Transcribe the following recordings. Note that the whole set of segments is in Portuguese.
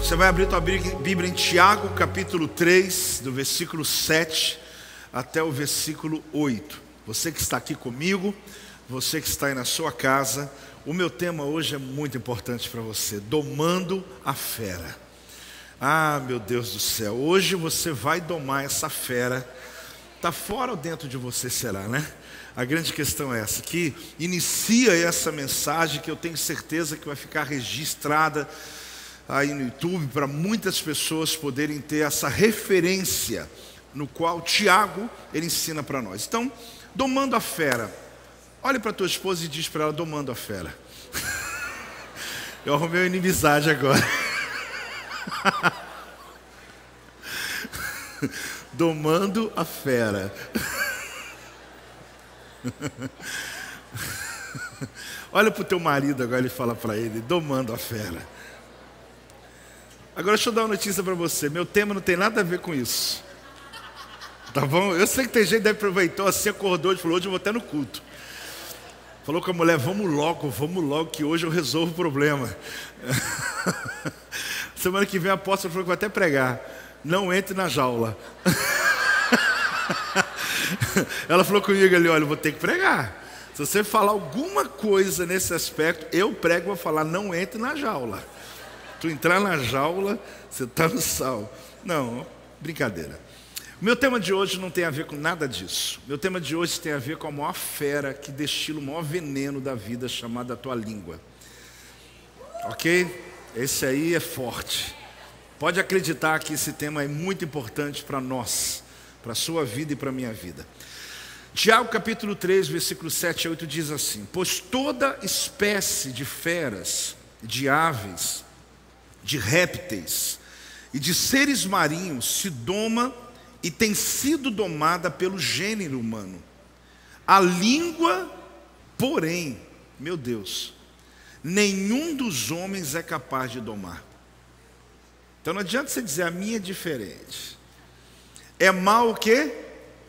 Você vai abrir tua Bíblia em Tiago, capítulo 3, do versículo 7 até o versículo 8. Você que está aqui comigo, você que está aí na sua casa, o meu tema hoje é muito importante para você: domando a fera. Ah, meu Deus do céu, hoje você vai domar essa fera. Está fora ou dentro de você será, né? A grande questão é essa, que inicia essa mensagem que eu tenho certeza que vai ficar registrada aí no YouTube, para muitas pessoas poderem ter essa referência no qual Tiago, ele ensina para nós. Então, domando a fera. Olhe para tua esposa e diz para ela: domando a fera. Eu arrumei uma inimizade agora. Domando a fera. Olha para o teu marido agora e fala para ele: domando a fera. Agora deixa eu dar uma notícia para você. Meu tema não tem nada a ver com isso. Tá bom? Eu sei que tem gente que aproveitou assim, acordou e falou: hoje eu vou até no culto. Falou com a mulher: vamos logo, que hoje eu resolvo o problema. Semana que vem a apóstola falou que vai até pregar: não entre na jaula. Ela falou comigo ali: olha, eu vou ter que pregar. Se você falar alguma coisa nesse aspecto, eu prego, vou falar: não entre na jaula. Tu entrar na jaula, você está no sal. Não, brincadeira. O meu tema de hoje não tem a ver com nada disso. Meu tema de hoje tem a ver com a maior fera que destila o maior veneno da vida, chamada a tua língua. Ok? Esse aí é forte. Pode acreditar que esse tema é muito importante para nós, para a sua vida e para a minha vida. Tiago capítulo 3, versículo 7 a 8 diz assim: pois toda espécie de feras, de aves, de répteis e de seres marinhos se doma e tem sido domada pelo gênero humano. A língua, porém, meu Deus, nenhum dos homens é capaz de domar. Então não adianta você dizer: a minha é diferente. É mal o quê?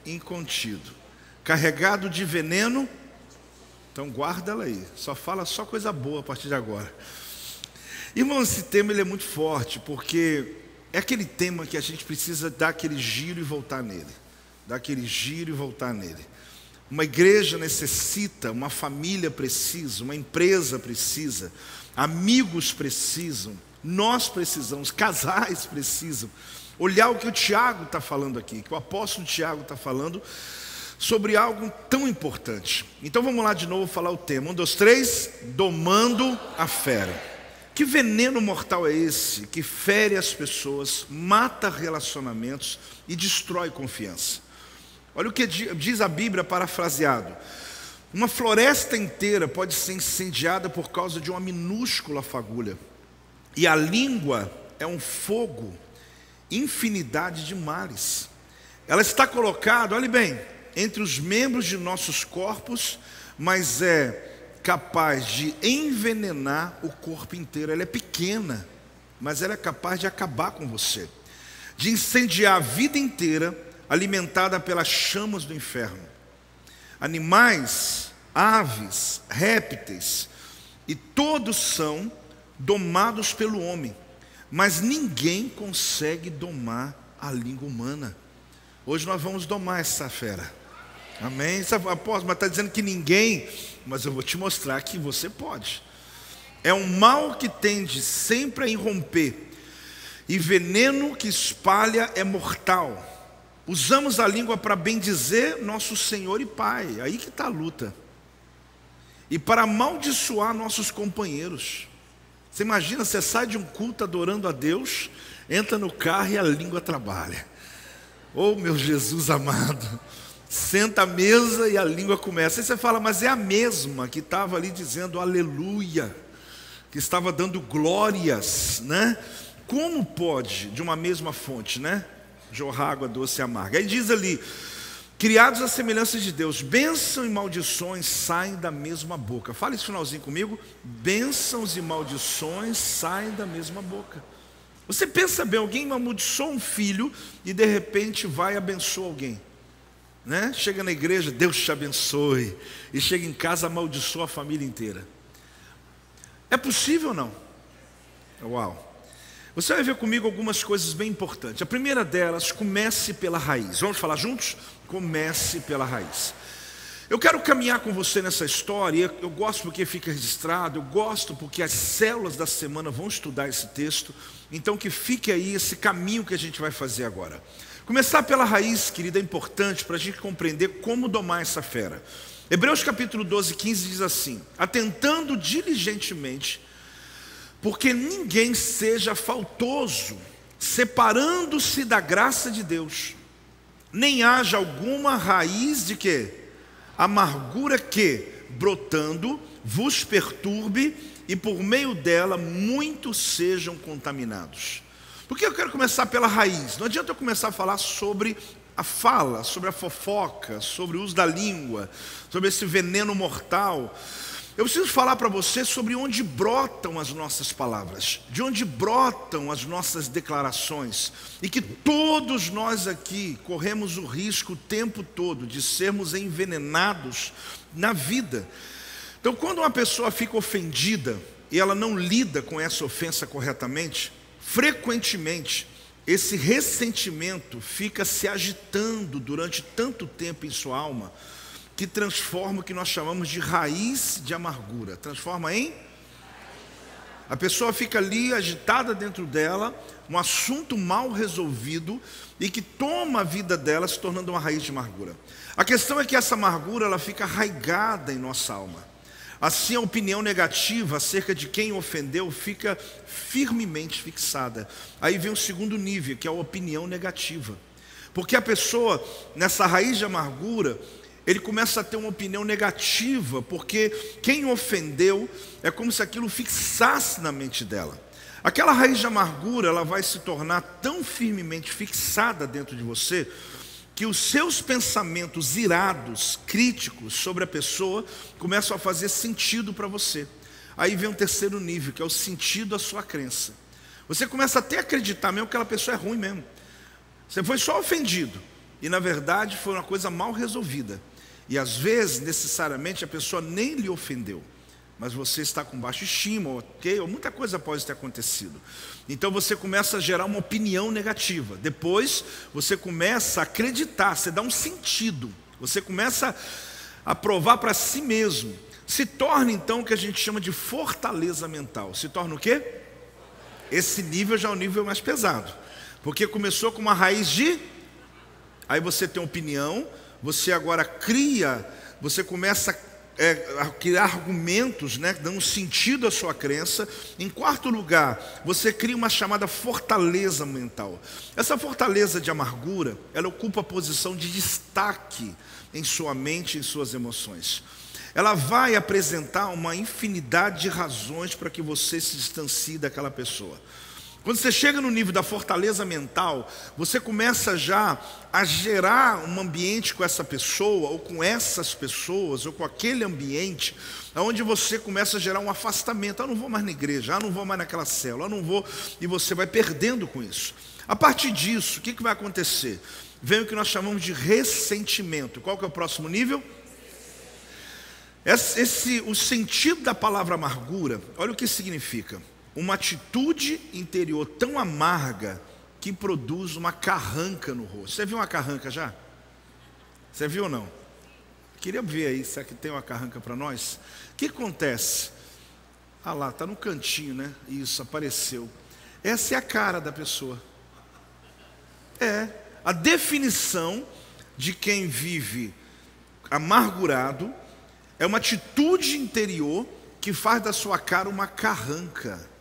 Incontido, carregado de veneno. Então guarda ela aí, só fala só coisa boa a partir de agora. Irmão, esse tema ele é muito forte, porque é aquele tema que a gente precisa dar aquele giro e voltar nele. Dar aquele giro e voltar nele. Uma igreja necessita, uma família precisa, uma empresa precisa, amigos precisam, nós precisamos, casais precisam olhar o que o Tiago está falando aqui, que o apóstolo Tiago está falando sobre algo tão importante. Então vamos lá de novo falar o tema. 1, 2, 3, domando a fera. Que veneno mortal é esse que fere as pessoas, mata relacionamentos e destrói confiança? Olha o que diz a Bíblia parafraseado: uma floresta inteira pode ser incendiada por causa de uma minúscula fagulha, e a língua é um fogo, infinidade de males. Ela está colocada, olhe bem, entre os membros de nossos corpos, mas é capaz de envenenar o corpo inteiro. Ela é pequena, mas ela é capaz de acabar com você, de incendiar a vida inteira, alimentada pelas chamas do inferno. Animais, aves, répteis, e todos são domados pelo homem, mas ninguém consegue domar a língua humana. Hoje nós vamos domar essa fera. Amém? Apóstolo, mas está dizendo que ninguém, mas eu vou te mostrar que você pode. É um mal que tende sempre a irromper, e veneno que espalha é mortal. Usamos a língua para bendizer nosso Senhor e Pai, aí que está a luta, e para amaldiçoar nossos companheiros. Você imagina, você sai de um culto adorando a Deus, entra no carro e a língua trabalha. Oh meu Jesus amado, senta à mesa e a língua começa. Aí você fala: mas é a mesma que estava ali dizendo aleluia, que estava dando glórias, né? Como pode de uma mesma fonte, né, jorrar água doce e amarga? Aí diz ali: criados à semelhança de Deus, bênção e maldições saem da mesma boca. Fala esse finalzinho comigo: bênçãos e maldições saem da mesma boca. Você pensa bem, alguém amaldiçoa um filho e de repente vai e abençoa alguém, né? Chega na igreja: Deus te abençoe, e chega em casa, amaldiçoa a família inteira. É possível ou não? Uau! Você vai ver comigo algumas coisas bem importantes. A primeira delas, comece pela raiz. Vamos falar juntos? Comece pela raiz. Eu quero caminhar com você nessa história. Eu gosto porque fica registrado, eu gosto porque as células da semana vão estudar esse texto. Então que fique aí esse caminho que a gente vai fazer agora. Começar pela raiz, querida, é importante para a gente compreender como domar essa fera. Hebreus capítulo 12, 15 diz assim: atentando diligentemente, porque ninguém seja faltoso, separando-se da graça de Deus, nem haja alguma raiz de quê? Amargura que, brotando, vos perturbe, e por meio dela muitos sejam contaminados. Por que eu quero começar pela raiz? Não adianta eu começar a falar sobre a fala, sobre a fofoca, sobre o uso da língua, sobre esse veneno mortal. Eu preciso falar para você sobre onde brotam as nossas palavras, de onde brotam as nossas declarações, e que todos nós aqui corremos o risco o tempo todo de sermos envenenados na vida. Então, quando uma pessoa fica ofendida e ela não lida com essa ofensa corretamente, frequentemente esse ressentimento fica se agitando durante tanto tempo em sua alma, que transforma o que nós chamamos de raiz de amargura. Transforma em? A pessoa fica ali agitada dentro dela, um assunto mal resolvido, e que toma a vida dela se tornando uma raiz de amargura. A questão é que essa amargura ela fica arraigada em nossa alma. Assim a opinião negativa acerca de quem ofendeu fica firmemente fixada. Aí vem o segundo nível, que é a opinião negativa. Porque a pessoa, nessa raiz de amargura, ele começa a ter uma opinião negativa, porque quem ofendeu é como se aquilo fixasse na mente dela. Aquela raiz de amargura, ela vai se tornar tão firmemente fixada dentro de você, que os seus pensamentos irados, críticos sobre a pessoa, começam a fazer sentido para você. Aí vem um terceiro nível, que é o sentido da sua crença. Você começa até a acreditar mesmo que aquela pessoa é ruim mesmo. Você foi só ofendido, e na verdade foi uma coisa mal resolvida. E às vezes, necessariamente, a pessoa nem lhe ofendeu, mas você está com baixa estima, ok? Ou muita coisa pode ter acontecido. Então você começa a gerar uma opinião negativa. Depois você começa a acreditar, você dá um sentido. Você começa a provar para si mesmo. Se torna então o que a gente chama de fortaleza mental. Se torna o quê? Esse nível já é o nível mais pesado. Porque começou com uma raiz de... Aí você tem opinião, você agora cria, você começa a criar argumentos, né, dando sentido à sua crença. Em quarto lugar, você cria uma chamada fortaleza mental. Essa fortaleza de amargura, ela ocupa a posição de destaque em sua mente, em suas emoções. Ela vai apresentar uma infinidade de razões para que você se distancie daquela pessoa. Quando você chega no nível da fortaleza mental, você começa já a gerar um ambiente com essa pessoa, ou com essas pessoas, ou com aquele ambiente, onde você começa a gerar um afastamento. Eu não vou mais na igreja, eu não vou mais naquela célula, eu não vou, e você vai perdendo com isso. A partir disso, o que vai acontecer? Vem o que nós chamamos de ressentimento. Qual que é o próximo nível? O sentido da palavra amargura, olha o que significa. Uma atitude interior tão amarga que produz uma carranca no rosto. Você viu uma carranca já? Você viu ou não? Queria ver aí, será que tem uma carranca para nós? O que acontece? Ah lá, está no cantinho, né? Isso, apareceu. Essa é a cara da pessoa. É, a definição de quem vive amargurado é uma atitude interior que faz da sua cara uma carranca.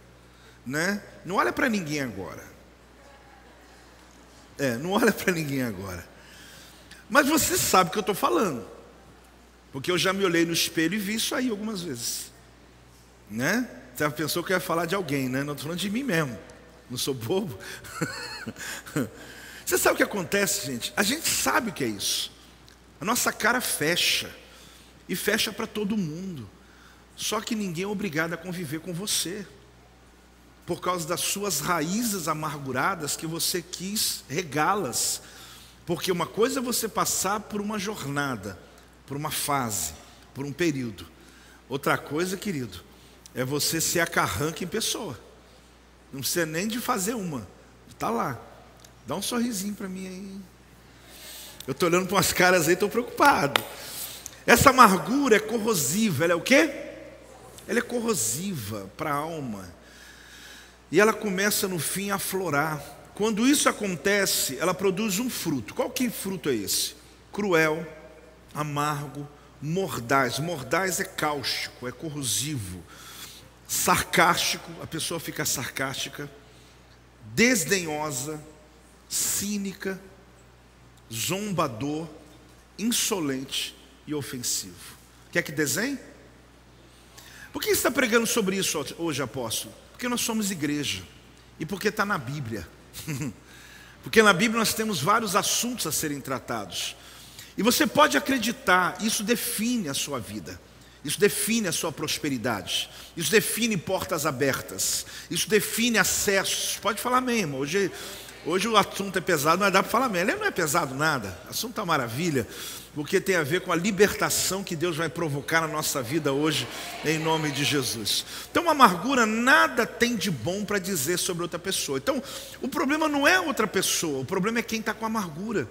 Né? Não olha para ninguém agora. Não olha para ninguém agora. Mas você sabe o que eu estou falando, porque eu já me olhei no espelho e vi isso aí algumas vezes, né? Você pensou que eu ia falar de alguém, né? Não estou falando de mim mesmo. Não sou bobo. Você sabe o que acontece, gente? A gente sabe o que é isso. A nossa cara fecha, e fecha para todo mundo. Só que ninguém é obrigado a conviver com você, por causa das suas raízes amarguradas que você quis regá-las. Porque uma coisa é você passar por uma jornada, por uma fase, por um período. Outra coisa, querido, é você ser a carranca em pessoa. Não precisa nem de fazer uma. Está lá. Dá um sorrisinho para mim aí. Eu estou olhando para umas caras aí, estou preocupado. Essa amargura é corrosiva. Ela é o quê? Ela é corrosiva para a alma. E ela começa no fim a aflorar. Quando isso acontece, ela produz um fruto. Qual que fruto é esse? Cruel, amargo, mordaz. Mordaz é cáustico, é corrosivo. Sarcástico, a pessoa fica sarcástica. Desdenhosa, cínica, zombador, insolente e ofensivo. Quer que desenhe? Por que você está pregando sobre isso hoje, apóstolo? Porque nós somos igreja. E porque está na Bíblia. Porque na Bíblia nós temos vários assuntos a serem tratados. E você pode acreditar, isso define a sua vida. Isso define a sua prosperidade. Isso define portas abertas. Isso define acessos. Pode falar amém, irmão. Hoje o assunto é pesado, mas dá para falar amém. Ele não é pesado nada. O assunto é uma maravilha. Porque tem a ver com a libertação que Deus vai provocar na nossa vida hoje, em nome de Jesus. Então a amargura nada tem de bom para dizer sobre outra pessoa. Então o problema não é outra pessoa, o problema é quem está com amargura.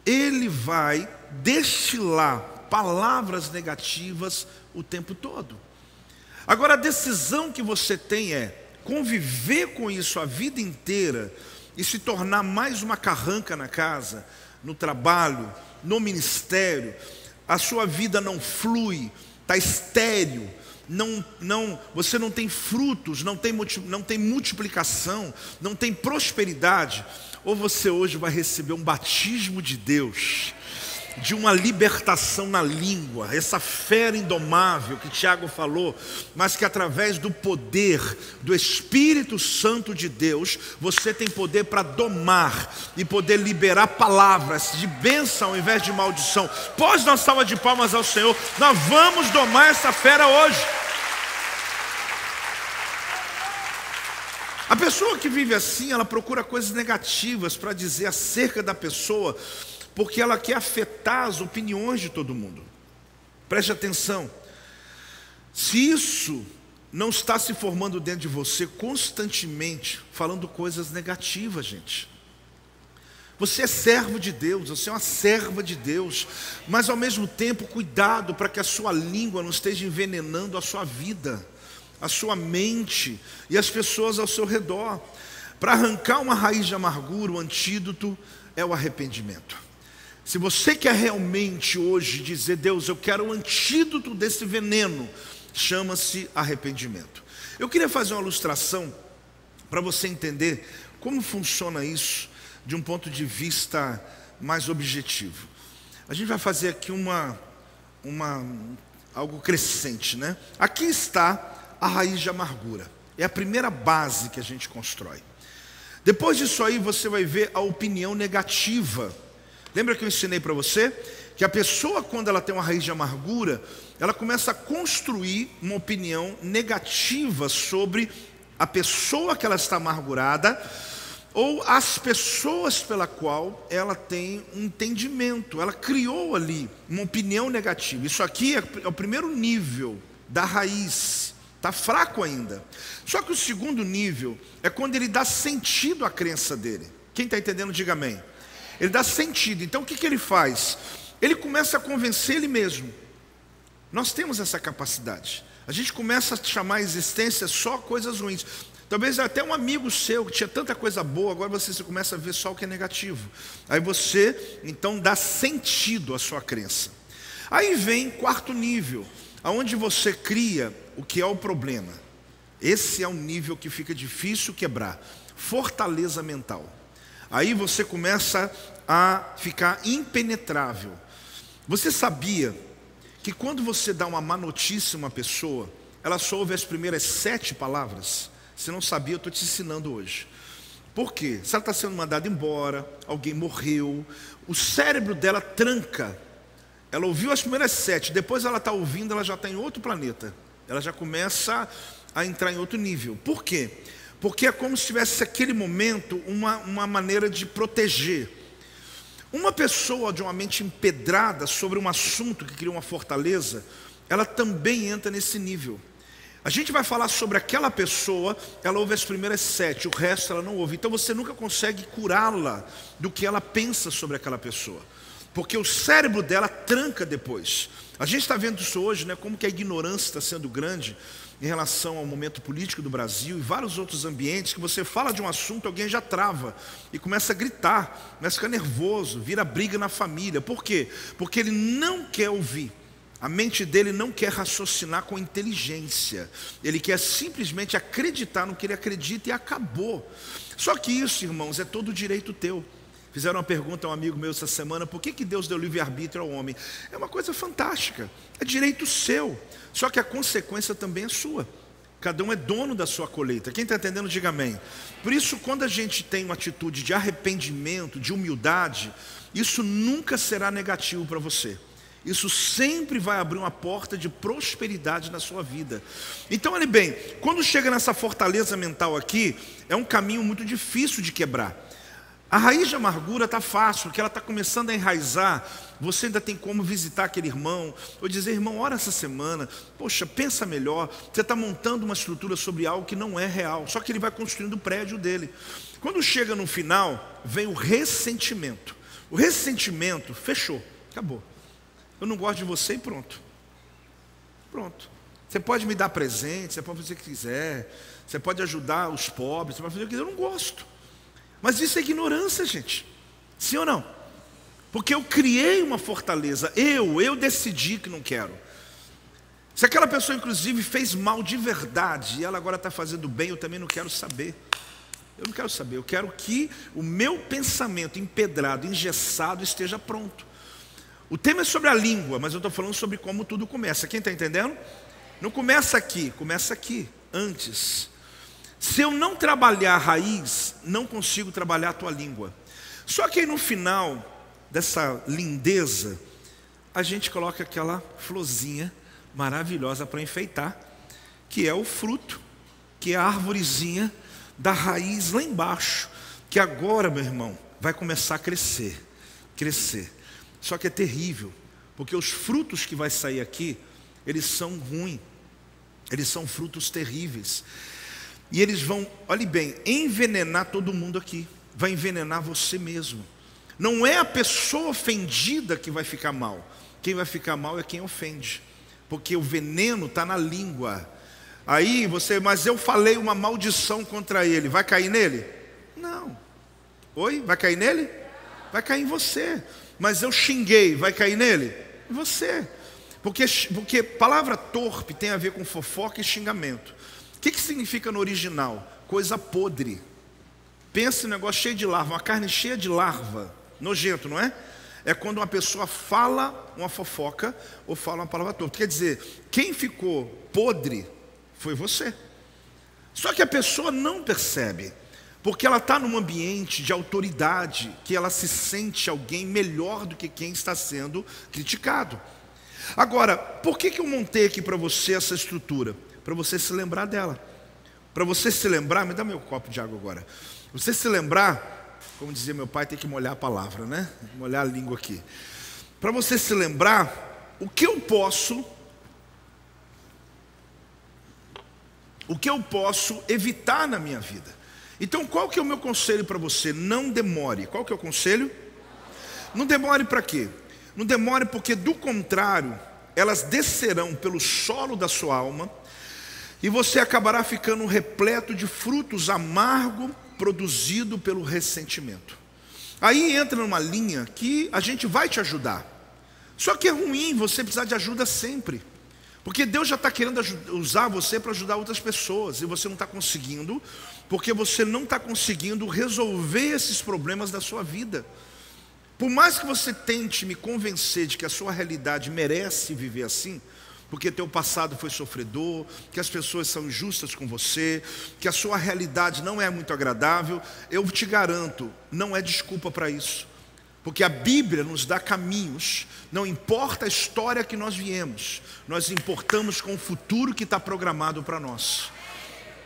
Ele vai destilar palavras negativas o tempo todo. Agora a decisão que você tem é conviver com isso a vida inteira e se tornar mais uma carranca na casa, no trabalho, no ministério. A sua vida não flui, está estéril, você não tem frutos, não tem multiplicação, não tem prosperidade. Ou você hoje vai receber um batismo de Deus, de uma libertação na língua, essa fera indomável que Tiago falou, mas que através do poder do Espírito Santo de Deus, você tem poder para domar e poder liberar palavras de bênção ao invés de maldição. Pode dar uma salva de palmas ao Senhor. Nós vamos domar essa fera hoje. A pessoa que vive assim, ela procura coisas negativas para dizer acerca da pessoa, porque ela quer afetar as opiniões de todo mundo. Preste atenção. Se isso não está se formando dentro de você constantemente, falando coisas negativas, gente. Você é servo de Deus, você é uma serva de Deus, mas ao mesmo tempo, cuidado para que a sua língua não esteja envenenando a sua vida, a sua mente e as pessoas ao seu redor. Para arrancar uma raiz de amargura, o antídoto é o arrependimento. Se você quer realmente hoje dizer, Deus, eu quero o antídoto desse veneno, chama-se arrependimento. Eu queria fazer uma ilustração para você entender como funciona isso de um ponto de vista mais objetivo. A gente vai fazer aqui algo crescente, né? Aqui está a raiz de amargura. É a primeira base que a gente constrói. Depois disso aí você vai ver a opinião negativa. Lembra que eu ensinei para você? Que a pessoa, quando ela tem uma raiz de amargura, ela começa a construir uma opinião negativa sobre a pessoa que ela está amargurada, ou as pessoas pela qual ela tem um entendimento. Ela criou ali uma opinião negativa. Isso aqui é o primeiro nível da raiz. Está fraco ainda. Só que o segundo nível é quando ele dá sentido à crença dele. Quem está entendendo, diga amém. Ele dá sentido. Então o que ele faz? Ele começa a convencer ele mesmo. Nós temos essa capacidade. A gente começa a chamar a existência só coisas ruins. Talvez até um amigo seu que tinha tanta coisa boa, agora você começa a ver só o que é negativo. Aí você então dá sentido à sua crença. Aí vem quarto nível, aonde você cria o que é o problema. Esse é um nível que fica difícil quebrar. Fortaleza mental. Aí você começa a ficar impenetrável. Você sabia que quando você dá uma má notícia a uma pessoa, ela só ouve as primeiras 7 palavras? Você não sabia, eu estou te ensinando hoje. Por quê? Se ela está sendo mandada embora, alguém morreu, o cérebro dela tranca. Ela ouviu as primeiras 7, depois ela está ouvindo, ela já está em outro planeta. Ela já começa a entrar em outro nível. Por quê? Porque é como se tivesse aquele momento uma maneira de proteger. Uma pessoa de uma mente empedrada sobre um assunto que cria uma fortaleza, ela também entra nesse nível. A gente vai falar sobre aquela pessoa, ela ouve as primeiras 7, o resto ela não ouve. Então você nunca consegue curá-la do que ela pensa sobre aquela pessoa, porque o cérebro dela tranca depois. A gente está vendo isso hoje, né, como que a ignorância está sendo grande em relação ao momento político do Brasil e vários outros ambientes, que você fala de um assunto, alguém já trava e começa a gritar, começa a ficar nervoso, vira briga na família. Por quê? Porque ele não quer ouvir. A mente dele não quer raciocinar com inteligência. Ele quer simplesmente acreditar no que ele acredita e acabou. Só que isso, irmãos, é todo direito teu. Fizeram uma pergunta a um amigo meu essa semana: por que Deus deu livre-arbítrio ao homem? É uma coisa fantástica, é direito seu. Só que a consequência também é sua. Cada um é dono da sua colheita. Quem está entendendo, diga amém. Por isso, quando a gente tem uma atitude de arrependimento, de humildade, isso nunca será negativo para você. Isso sempre vai abrir uma porta de prosperidade na sua vida. Então, olhe bem, quando chega nessa fortaleza mental aqui, é um caminho muito difícil de quebrar. A raiz de amargura está fácil, porque ela está começando a enraizar. Você ainda tem como visitar aquele irmão, ou dizer: irmão, ora essa semana, poxa, pensa melhor. Você está montando uma estrutura sobre algo que não é real, só que ele vai construindo o prédio dele. Quando chega no final, vem o ressentimento. O ressentimento, fechou, acabou. Eu não gosto de você e pronto. Pronto. Você pode me dar presente, você pode fazer o que quiser, você pode ajudar os pobres, você pode fazer o que quiser, eu não gosto. Mas isso é ignorância, gente. Sim ou não? Porque eu criei uma fortaleza, eu decidi que não quero. Se aquela pessoa inclusive fez mal de verdade e ela agora está fazendo bem, eu também não quero saber. Eu não quero saber, eu quero que o meu pensamento empedrado, engessado, esteja pronto. O tema é sobre a língua, mas eu estou falando sobre como tudo começa. Quem está entendendo? Não começa aqui, começa aqui, antes. Se eu não trabalhar a raiz, não consigo trabalhar a tua língua. Só que aí no final dessa lindeza, a gente coloca aquela florzinha maravilhosa para enfeitar, que é o fruto, que é a arvorezinha da raiz lá embaixo, que agora, meu irmão, vai começar a crescer, crescer. Só que é terrível, porque os frutos que vai sair aqui, eles são ruins, eles são frutos terríveis. E eles vão, olhe bem, envenenar todo mundo aqui. Vai envenenar você mesmo. Não é a pessoa ofendida que vai ficar mal. Quem vai ficar mal é quem ofende. Porque o veneno está na língua. Aí você, mas eu falei uma maldição contra ele. Vai cair nele? Não. Oi? Vai cair nele? Vai cair em você. Mas eu xinguei, vai cair nele? Em você. Porque palavra torpe tem a ver com fofoca e xingamento. O que significa no original? Coisa podre. Pensa em um negócio cheio de larva, uma carne cheia de larva. Nojento, não é? É quando uma pessoa fala uma fofoca ou fala uma palavra torpe. Quer dizer, quem ficou podre foi você. Só que a pessoa não percebe, porque ela está num ambiente de autoridade, que ela se sente alguém melhor do que quem está sendo criticado. Agora, por que eu montei aqui para você essa estrutura? Para você se lembrar dela. Para você se lembrar, me dá meu copo de água agora. Você se lembrar, como dizia meu pai, tem que molhar a palavra, né? Molhar a língua aqui. Para você se lembrar, o que eu posso evitar na minha vida. Então, qual que é o meu conselho para você? Não demore. Qual que é o conselho? Não demore para quê? Não demore porque, do contrário, elas descerão pelo solo da sua alma e você acabará ficando repleto de frutos amargos produzido pelo ressentimento. Aí entra numa linha que a gente vai te ajudar. Só que é ruim você precisar de ajuda sempre. Porque Deus já está querendo usar você para ajudar outras pessoas e você não está conseguindo, porque você não está conseguindo resolver esses problemas da sua vida. Por mais que você tente me convencer de que a sua realidade merece viver assim, porque teu passado foi sofredor, que as pessoas são injustas com você, que a sua realidade não é muito agradável, eu te garanto, não é desculpa para isso. Porque a Bíblia nos dá caminhos, não importa a história que nós viemos, nós importamos com o futuro que está programado para nós.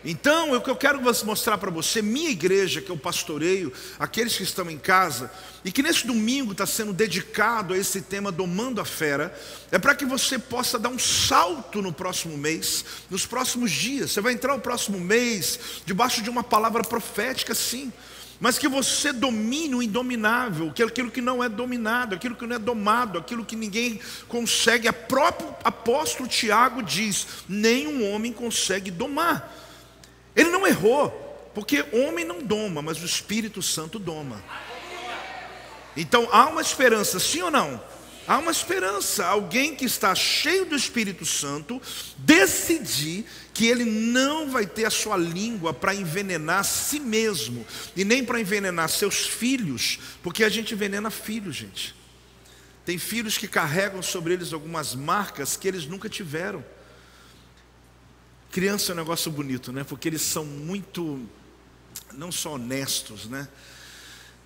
Então, o que eu quero mostrar para você, minha igreja, que eu pastoreio, aqueles que estão em casa, e que nesse domingo está sendo dedicado a esse tema Domando a Fera, é para que você possa dar um salto no próximo mês, nos próximos dias. Você vai entrar no próximo mês, debaixo de uma palavra profética, sim, mas que você domine o indominável, aquilo que não é dominado, aquilo que não é domado, aquilo que ninguém consegue. O próprio apóstolo Tiago diz: nenhum homem consegue domar. Ele não errou, porque homem não doma, mas o Espírito Santo doma. Então há uma esperança, sim ou não? Há uma esperança. Alguém que está cheio do Espírito Santo decidir que ele não vai ter a sua língua para envenenar si mesmo, e nem para envenenar seus filhos, porque a gente envenena filhos, gente. Tem filhos que carregam sobre eles algumas marcas que eles nunca tiveram. Criança é um negócio bonito, né? Porque eles são muito, não só honestos, né?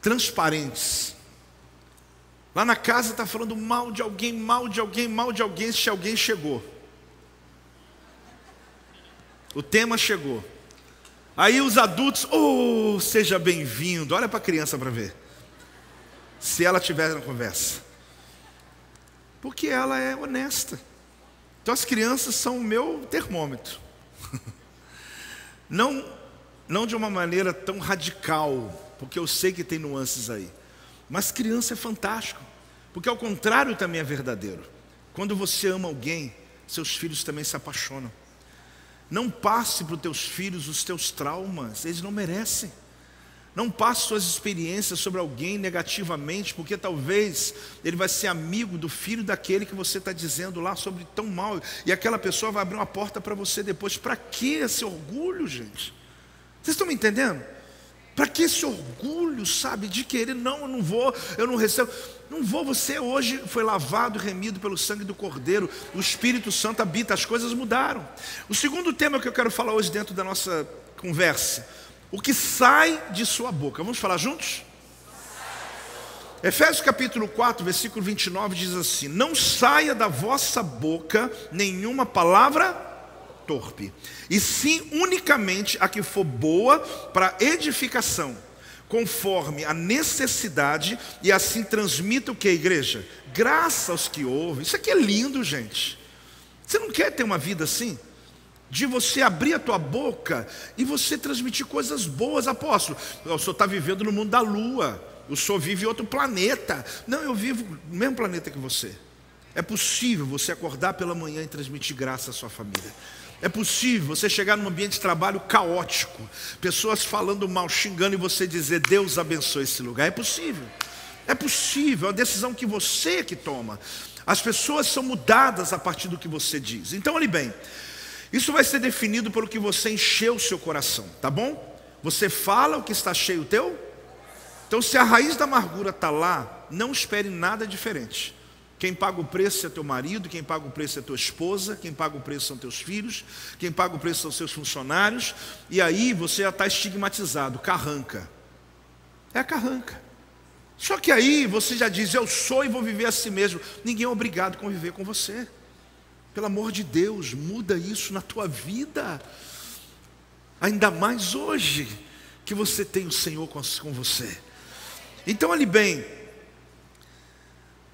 Transparentes. Lá na casa está falando mal de alguém, mal de alguém, mal de alguém, se alguém chegou. O tema chegou. Aí os adultos, oh, seja bem-vindo. Olha para a criança para ver. Se ela estiver na conversa. Porque ela é honesta. Então as crianças são o meu termômetro. Não de uma maneira tão radical, porque eu sei que tem nuances aí. Mas criança é fantástico, porque ao contrário também é verdadeiro. Quando você ama alguém, seus filhos também se apaixonam. Não passe para os teus filhos os teus traumas, eles não merecem. Não passe suas experiências sobre alguém negativamente, porque talvez ele vai ser amigo do filho daquele que você está dizendo lá sobre tão mal, e aquela pessoa vai abrir uma porta para você depois. Para que esse orgulho, gente? Vocês estão me entendendo? Para que esse orgulho, sabe, de querer, não, eu não vou, eu não recebo. Não vou, você hoje foi lavado e remido pelo sangue do Cordeiro, o Espírito Santo habita, as coisas mudaram. O segundo tema que eu quero falar hoje dentro da nossa conversa: o que sai de sua boca. Vamos falar juntos? Efésios capítulo 4, versículo 29 diz assim: não saia da vossa boca nenhuma palavra torpe, e sim unicamente a que for boa para edificação, conforme a necessidade, e assim transmita o que, igreja? Graça aos que ouvem. Isso aqui é lindo, gente. Você não quer ter uma vida assim? De você abrir a tua boca e você transmitir coisas boas. Apóstolo, o senhor está vivendo no mundo da lua, o senhor vive em outro planeta. Não, eu vivo no mesmo planeta que você. É possível você acordar pela manhã e transmitir graça à sua família. É possível você chegar num ambiente de trabalho caótico, pessoas falando mal, xingando, e você dizer: Deus abençoe esse lugar. É possível. É possível, é uma decisão que você que toma. As pessoas são mudadas a partir do que você diz. Então, olhe bem, isso vai ser definido pelo que você encheu o seu coração, tá bom? Você fala o que está cheio o teu? Então, se a raiz da amargura está lá, não espere nada diferente. Quem paga o preço é teu marido, quem paga o preço é tua esposa, quem paga o preço são teus filhos, quem paga o preço são seus funcionários, e aí você já está estigmatizado, carranca. É a carranca. Só que aí você já diz: eu sou e vou viver a si mesmo. Ninguém é obrigado a conviver com você. Pelo amor de Deus, muda isso na tua vida. Ainda mais hoje que você tem o Senhor com você. Então, olhe bem,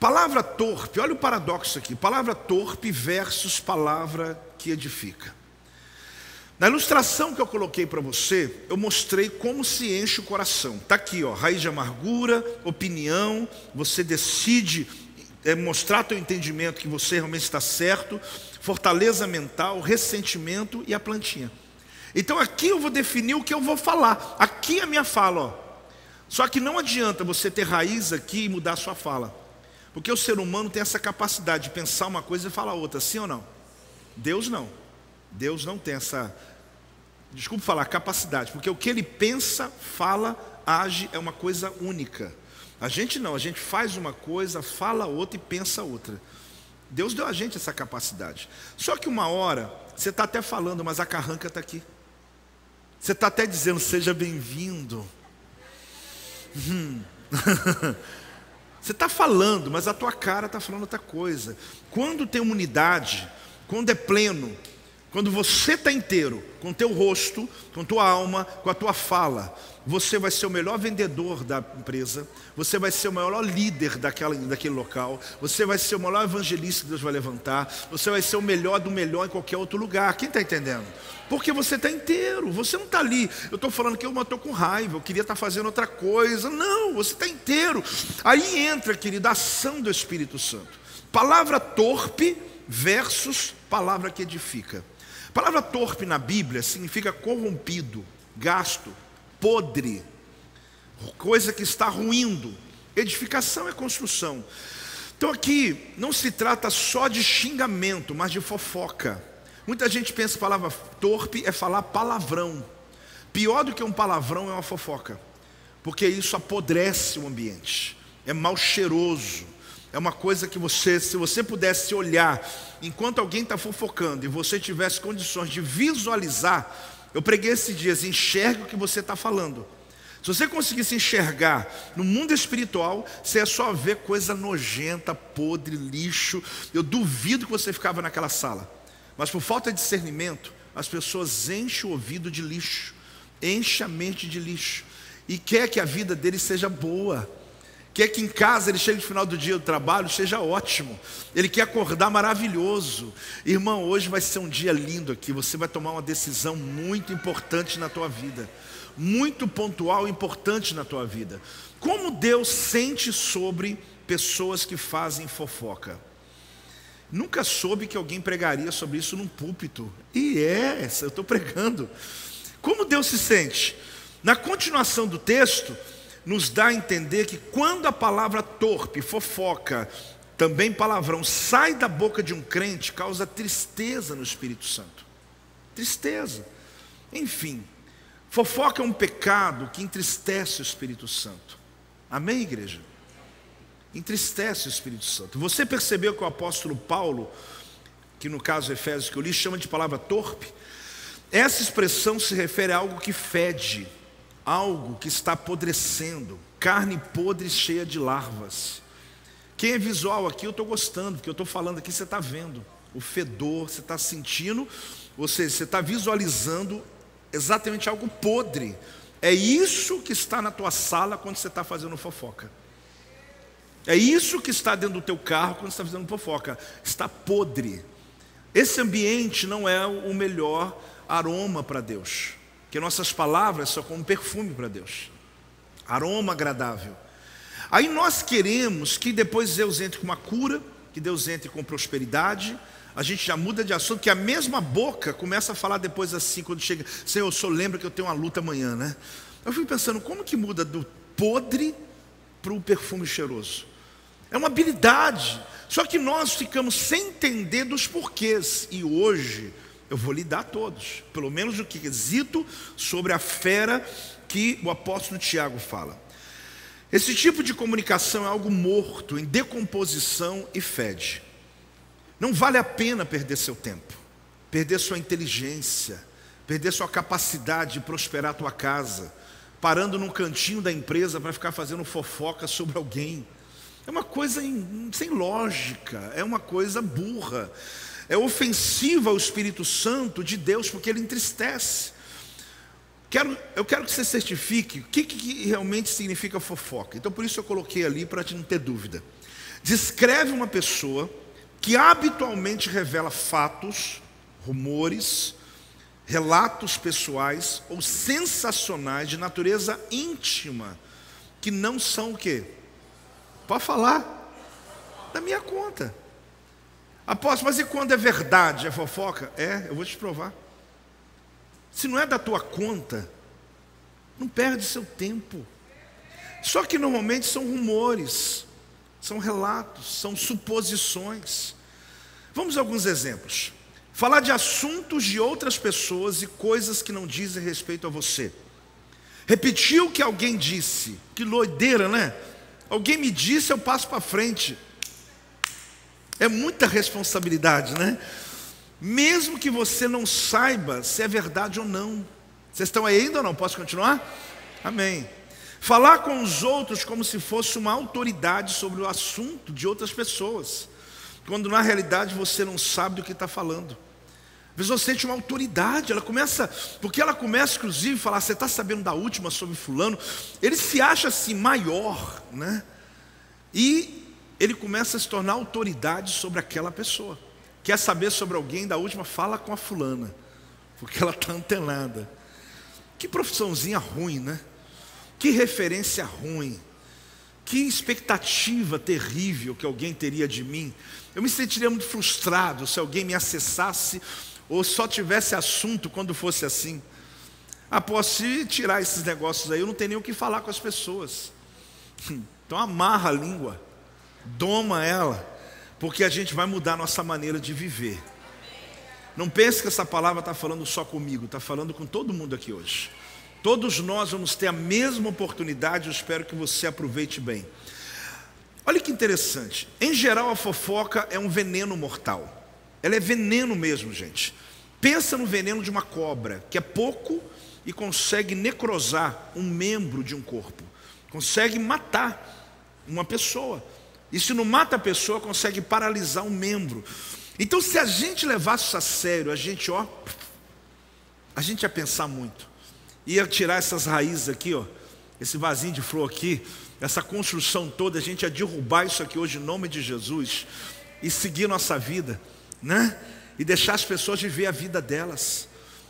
palavra torpe, olha o paradoxo aqui. Palavra torpe versus palavra que edifica. Na ilustração que eu coloquei para você, eu mostrei como se enche o coração. Está aqui, ó, raiz de amargura, opinião, você decide mostrar teu entendimento que você realmente está certo, fortaleza mental, ressentimento e a plantinha. Então aqui eu vou definir o que eu vou falar. Aqui é a minha fala, ó. Só que não adianta você ter raiz aqui e mudar a sua fala, porque o ser humano tem essa capacidade de pensar uma coisa e falar outra, sim ou não? Deus não. Deus não tem essa, desculpe falar, capacidade, porque o que ele pensa, fala, age é uma coisa única. A gente não, a gente faz uma coisa, fala outra e pensa outra. Deus deu a gente essa capacidade. Só que uma hora, você está até falando, mas a carranca está aqui. Você está até dizendo: seja bem-vindo. Você está falando, mas a tua cara está falando outra coisa. Quando tem uma unidade, quando é pleno, Quando você está inteiro, com o teu rosto, com a tua alma, com a tua fala, você vai ser o melhor vendedor da empresa, você vai ser o maior líder daquele local, você vai ser o maior evangelista que Deus vai levantar, você vai ser o melhor do melhor em qualquer outro lugar. Quem está entendendo? Porque você está inteiro, você não está ali. Eu estou falando que eu estou com raiva, eu queria estar fazendo outra coisa. Não, você está inteiro. Aí entra, querido, a ação do Espírito Santo. Palavra torpe versus palavra que edifica. A palavra torpe na Bíblia significa corrompido, gasto, podre, coisa que está ruindo. Edificação é construção. Então aqui não se trata só de xingamento, mas de fofoca. Muita gente pensa que a palavra torpe é falar palavrão. Pior do que um palavrão é uma fofoca, porque isso apodrece o ambiente, é mal cheiroso. É uma coisa que se você pudesse olhar enquanto alguém está fofocando e você tivesse condições de visualizar, eu preguei esses dias, enxergue o que você está falando. Se você conseguisse enxergar no mundo espiritual, você ia só ver coisa nojenta, podre, lixo. Eu duvido que você ficava naquela sala. Mas por falta de discernimento, as pessoas enchem o ouvido de lixo, enchem a mente de lixo, e quer que a vida deles seja boa. Quer que em casa ele chegue no final do dia do trabalho, seja ótimo. Ele quer acordar maravilhoso. Irmão, hoje vai ser um dia lindo aqui. Você vai tomar uma decisão muito importante na tua vida. Muito pontual e importante na tua vida. Como Deus sente sobre pessoas que fazem fofoca? Nunca soube que alguém pregaria sobre isso num púlpito. E eu estou pregando. Como Deus se sente? Na continuação do texto, nos dá a entender que quando a palavra torpe, fofoca, também palavrão, sai da boca de um crente, causa tristeza no Espírito Santo. Tristeza. Enfim, fofoca é um pecado que entristece o Espírito Santo. Amém, igreja? Entristece o Espírito Santo. Você percebeu que o apóstolo Paulo, que no caso Efésios que eu li, chama de palavra torpe? Essa expressão se refere a algo que fede, algo que está apodrecendo, carne podre cheia de larvas. Quem é visual aqui, eu estou gostando, porque eu estou falando aqui, você está vendo o fedor, você está sentindo, ou seja, você está visualizando exatamente algo podre. É isso que está na tua sala quando você está fazendo fofoca. É isso que está dentro do teu carro quando você está fazendo fofoca. Está podre. Esse ambiente não é o melhor aroma para Deus, que nossas palavras são como perfume para Deus, aroma agradável. Aí nós queremos que depois Deus entre com uma cura, que Deus entre com prosperidade. A gente já muda de assunto, que a mesma boca começa a falar depois assim, quando chega: Senhor, só lembra que eu tenho uma luta amanhã, né? Eu fico pensando, como que muda do podre para o perfume cheiroso? É uma habilidade, só que nós ficamos sem entender dos porquês. E hoje eu vou lhe dar todos, pelo menos o quesito sobre a fera que o apóstolo Tiago fala. Esse tipo de comunicação é algo morto, em decomposição e fede. Não vale a pena perder seu tempo, perder sua inteligência, perder sua capacidade de prosperar a tua casa, parando num cantinho da empresa para ficar fazendo fofoca sobre alguém. É uma coisa sem lógica, é uma coisa burra. É ofensiva ao Espírito Santo de Deus, porque ele entristece. Eu quero que você certifique o que realmente significa fofoca. Então por isso eu coloquei ali para não ter dúvida. Descreve uma pessoa que habitualmente revela fatos, rumores, relatos pessoais ou sensacionais de natureza íntima, que não são o quê? Pode falar, da minha conta. Apóstolo, mas e quando é verdade, é fofoca? Eu vou te provar. Se não é da tua conta, não perde seu tempo. Só que normalmente são rumores, são relatos, são suposições. Vamos a alguns exemplos. Falar de assuntos de outras pessoas e coisas que não dizem respeito a você. Repetir o que alguém disse. Que doideira, né? Alguém me disse, eu passo para frente. É muita responsabilidade, né? Mesmo que você não saiba se é verdade ou não. Vocês estão aí ainda ou não? Posso continuar? Amém. Falar com os outros como se fosse uma autoridade sobre o assunto de outras pessoas, quando na realidade você não sabe do que está falando. pessoa sente uma autoridade, porque ela começa inclusive a falar, você está sabendo da última sobre fulano? Ele se acha assim maior, né? E ele começa a se tornar autoridade sobre aquela pessoa. Quer saber sobre alguém da última? Fala com a fulana, porque ela está antenada. Que profissãozinha ruim, né? Que referência ruim. Que expectativa terrível que alguém teria de mim. Eu me sentiria muito frustrado se alguém me acessasse ou só tivesse assunto quando fosse assim. Posso tirar esses negócios aí, eu não tenho nem o que falar com as pessoas. Então amarra a língua, doma ela, porque a gente vai mudar a nossa maneira de viver. Não pense que essa palavra está falando só comigo, está falando com todo mundo aqui hoje. Todos nós vamos ter a mesma oportunidade, eu espero que você aproveite bem. Olha que interessante, em geral a fofoca é um veneno mortal. Ela é veneno mesmo, gente. Pensa no veneno de uma cobra, que é pouco e consegue necrosar um membro de um corpo. Consegue matar uma pessoa. E se não mata a pessoa, consegue paralisar um membro. Então se a gente levasse isso a sério, a gente ia pensar muito. Ia tirar essas raízes aqui, esse vasinho de flor aqui, essa construção toda, a gente ia derrubar isso aqui hoje em nome de Jesus e seguir nossa vida, né? E deixar as pessoas viver a vida delas.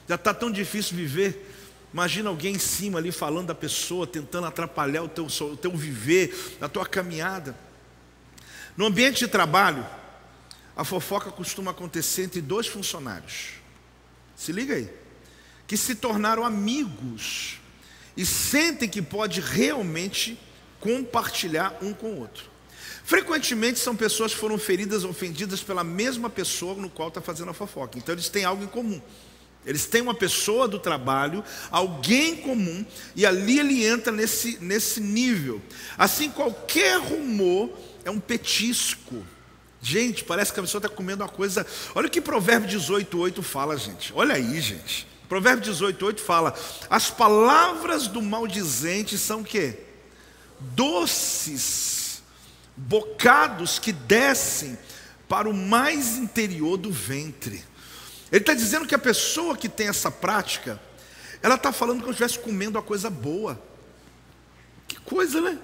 Já está tão difícil viver. Imagina alguém em cima ali falando da pessoa, tentando atrapalhar o teu viver, a tua caminhada. No ambiente de trabalho, a fofoca costuma acontecer entre dois funcionários. Se liga aí. Que se tornaram amigos e sentem que pode realmente compartilhar um com o outro. Frequentemente são pessoas que foram feridas ou ofendidas pela mesma pessoa no qual está fazendo a fofoca. Então eles têm algo em comum. Eles têm uma pessoa do trabalho, alguém em comum, e ali ele entra nesse nível. Assim, qualquer rumor é um petisco. Gente, parece que a pessoa está comendo uma coisa. Olha o que Provérbio 18:8 fala, gente. Olha aí, gente. Provérbio 18:8 fala: as palavras do maldizente são o quê? Doces, bocados que descem para o mais interior do ventre. Ele está dizendo que a pessoa que tem essa prática, ela está falando como se estivesse comendo uma coisa boa. Que coisa, né?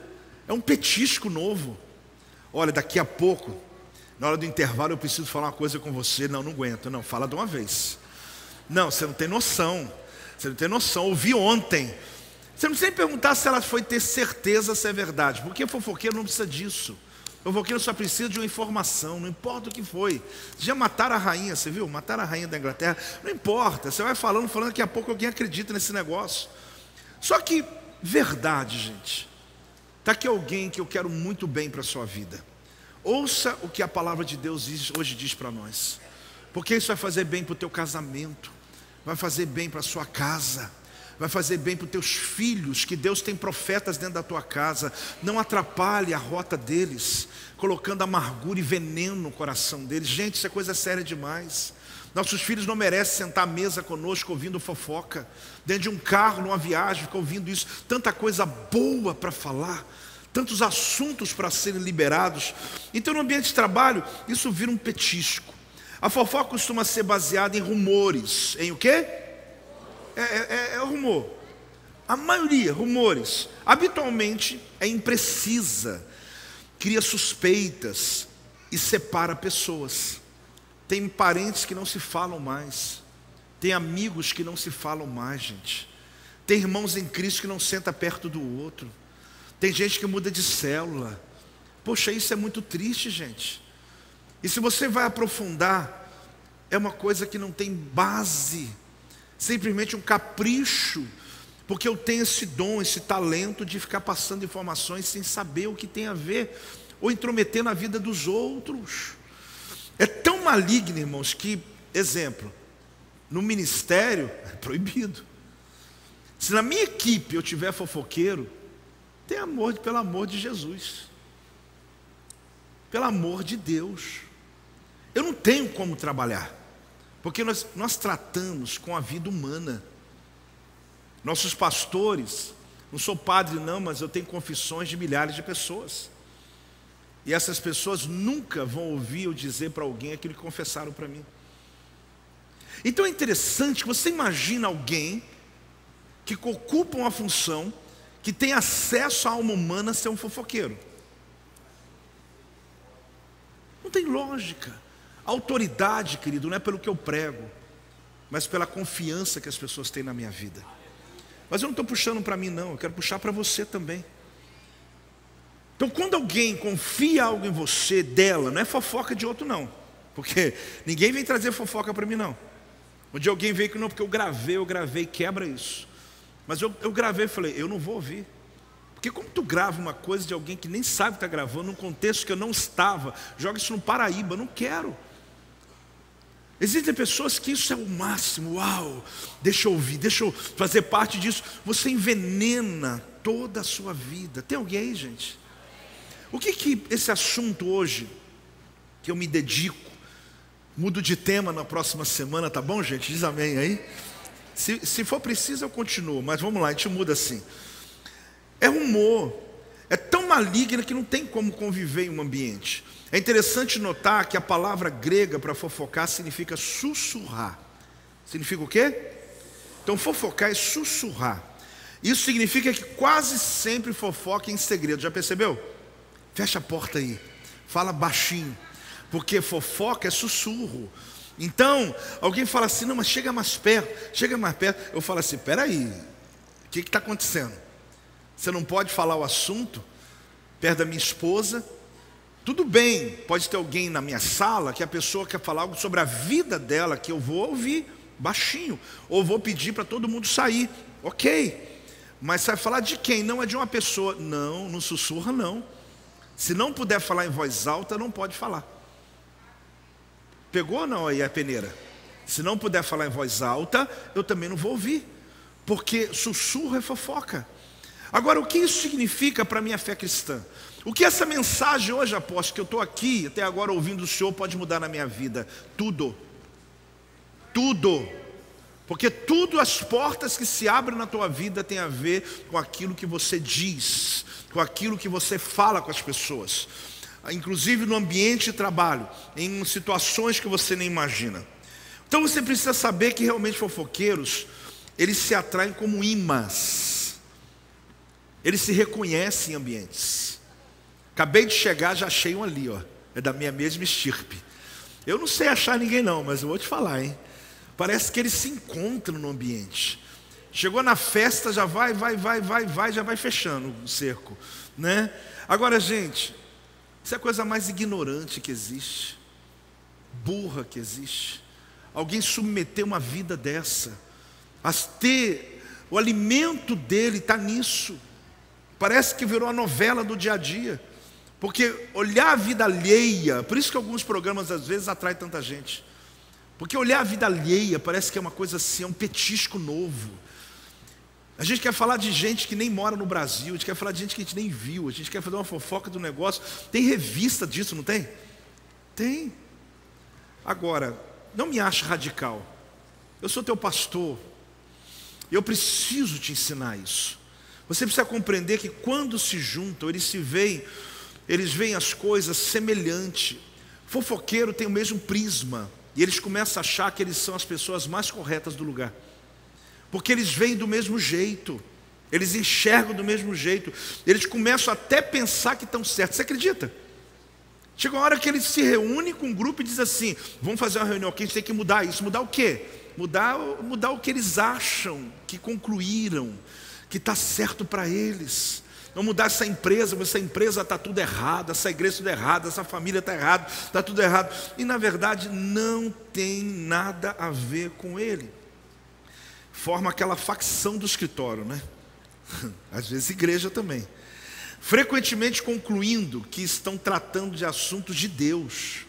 É um petisco novo. Olha, daqui a pouco, na hora do intervalo, eu preciso falar uma coisa com você. Não aguento. Não, fala de uma vez. Não, você não tem noção. Você não tem noção. Ouvi ontem. Você não precisa nem perguntar se ela foi ter certeza se é verdade, porque fofoqueiro não precisa disso. O fofoqueiro só precisa de uma informação, não importa o que foi. Já mataram a rainha, você viu? Mataram a rainha da Inglaterra. Não importa, você vai falando, daqui a pouco alguém acredita nesse negócio. Só que, verdade, gente. Está aqui alguém que eu quero muito bem para a sua vida. Ouça o que a palavra de Deus hoje diz para nós. Porque isso vai fazer bem para o teu casamento, vai fazer bem para a sua casa, vai fazer bem para os teus filhos, que Deus tem profetas dentro da tua casa. Não atrapalhe a rota deles, colocando amargura e veneno no coração deles. Gente, isso é coisa séria demais. Nossos filhos não merecem sentar à mesa conosco ouvindo fofoca, dentro de um carro, numa viagem, ficar ouvindo isso. Tanta coisa boa para falar, tantos assuntos para serem liberados. Então no ambiente de trabalho, isso vira um petisco. A fofoca costuma ser baseada em rumores. Em o quê? É rumor. A maioria, rumores. Habitualmente é imprecisa, cria suspeitas e separa pessoas. Tem parentes que não se falam mais. Tem amigos que não se falam mais, gente. Tem irmãos em Cristo que não senta perto do outro. Tem gente que muda de célula. Poxa, isso é muito triste, gente. E se você vai aprofundar, é uma coisa que não tem base. Simplesmente um capricho, porque eu tenho esse dom, esse talento de ficar passando informações sem saber o que tem a ver, ou intrometer na vida dos outros. É tão maligno, irmãos, que, exemplo, no ministério é proibido. Se na minha equipe eu tiver fofoqueiro, tem amor, pelo amor de Jesus, pelo amor de Deus, eu não tenho como trabalhar. Porque nós tratamos com a vida humana. Nossos pastores, não sou padre não, mas eu tenho confissões de milhares de pessoas. E essas pessoas nunca vão ouvir eu dizer para alguém aquilo que confessaram para mim. Então é interessante que você imagina alguém que ocupa uma função, que tem acesso à alma humana, ser um fofoqueiro. Não tem lógica. A autoridade, querido, não é pelo que eu prego, mas pela confiança que as pessoas têm na minha vida. Mas eu não estou puxando para mim não, eu quero puxar para você também. Então quando alguém confia algo em você, dela, não é fofoca de outro não, porque ninguém vem trazer fofoca para mim não. Um dia alguém veio que não, porque eu gravei, quebra isso. Mas eu gravei e falei, eu não vou ouvir. Porque como tu grava uma coisa de alguém que nem sabe que está gravando, num contexto que eu não estava, joga isso no Paraíba, não quero. Existem pessoas que isso é o máximo, uau, deixa eu ouvir, deixa eu fazer parte disso. Você envenena toda a sua vida. Tem alguém aí, gente? O que esse assunto hoje, que eu me dedico, mudo de tema na próxima semana, tá bom, gente? Diz amém aí. Se for preciso eu continuo, mas vamos lá, a gente muda assim. É humor, é tão maligno que não tem como conviver em um ambiente. É interessante notar que a palavra grega para fofocar significa sussurrar. Significa o quê? Então fofocar é sussurrar. Isso significa que quase sempre fofoca em segredo, já percebeu? Fecha a porta aí, fala baixinho, porque fofoca é sussurro. Então, alguém fala assim, não, mas chega mais perto, eu falo assim, peraí, o que está acontecendo? Você não pode falar o assunto perto da minha esposa? Tudo bem, pode ter alguém na minha sala que a pessoa quer falar algo sobre a vida dela, que eu vou ouvir baixinho, ou vou pedir para todo mundo sair, ok, mas você vai falar de quem? Não é de uma pessoa, não sussurra não. Se não puder falar em voz alta, não pode falar. Pegou ou não aí a peneira? Se não puder falar em voz alta, eu também não vou ouvir, porque sussurro é fofoca. Agora, o que isso significa para a minha fé cristã? O que essa mensagem hoje, apóstolo, que eu estou aqui até agora ouvindo o Senhor, pode mudar na minha vida? Tudo. Porque tudo, as portas que se abrem na tua vida tem a ver com aquilo que você diz, com aquilo que você fala com as pessoas, inclusive no ambiente de trabalho, em situações que você nem imagina. Então você precisa saber que realmente fofoqueiros, eles se atraem como imãs, eles se reconhecem em ambientes. Acabei de chegar, já achei um ali, ó, é da minha mesma estirpe. Eu não sei achar ninguém não, mas eu vou te falar, hein? Parece que eles se encontram no ambiente. Chegou na festa, já vai, já vai fechando o cerco, né? Agora, gente, isso é a coisa mais ignorante que existe, burra que existe. Alguém submeter uma vida dessa, o alimento dele está nisso. Parece que virou a novela do dia a dia. Porque olhar a vida alheia, por isso que alguns programas às vezes atraem tanta gente. Porque olhar a vida alheia parece que é uma coisa assim, é um petisco novo. A gente quer falar de gente que nem mora no Brasil, a gente quer falar de gente que a gente nem viu, a gente quer fazer uma fofoca do negócio. Tem revista disso, não tem? Tem. Agora, não me ache radical. Eu sou teu pastor. Eu preciso te ensinar isso. Você precisa compreender que quando se juntam, eles veem as coisas semelhantes. Fofoqueiro tem o mesmo prisma. E eles começam a achar que eles são as pessoas mais corretas do lugar. Porque eles veem do mesmo jeito. Eles enxergam do mesmo jeito. Eles começam até a pensar que estão certos. Você acredita? Chega uma hora que eles se reúnem com um grupo e dizem assim, vamos fazer uma reunião aqui, a gente tem que mudar isso. Mudar o quê? Mudar o que eles acham, que concluíram, que está certo para eles. Não mudar essa empresa está tudo errado, essa igreja tudo errado, essa família está errado, está tudo errado. E na verdade não tem nada a ver com ele. Forma aquela facção do escritório, né? Às vezes igreja também. Frequentemente concluindo que estão tratando de assuntos de Deus.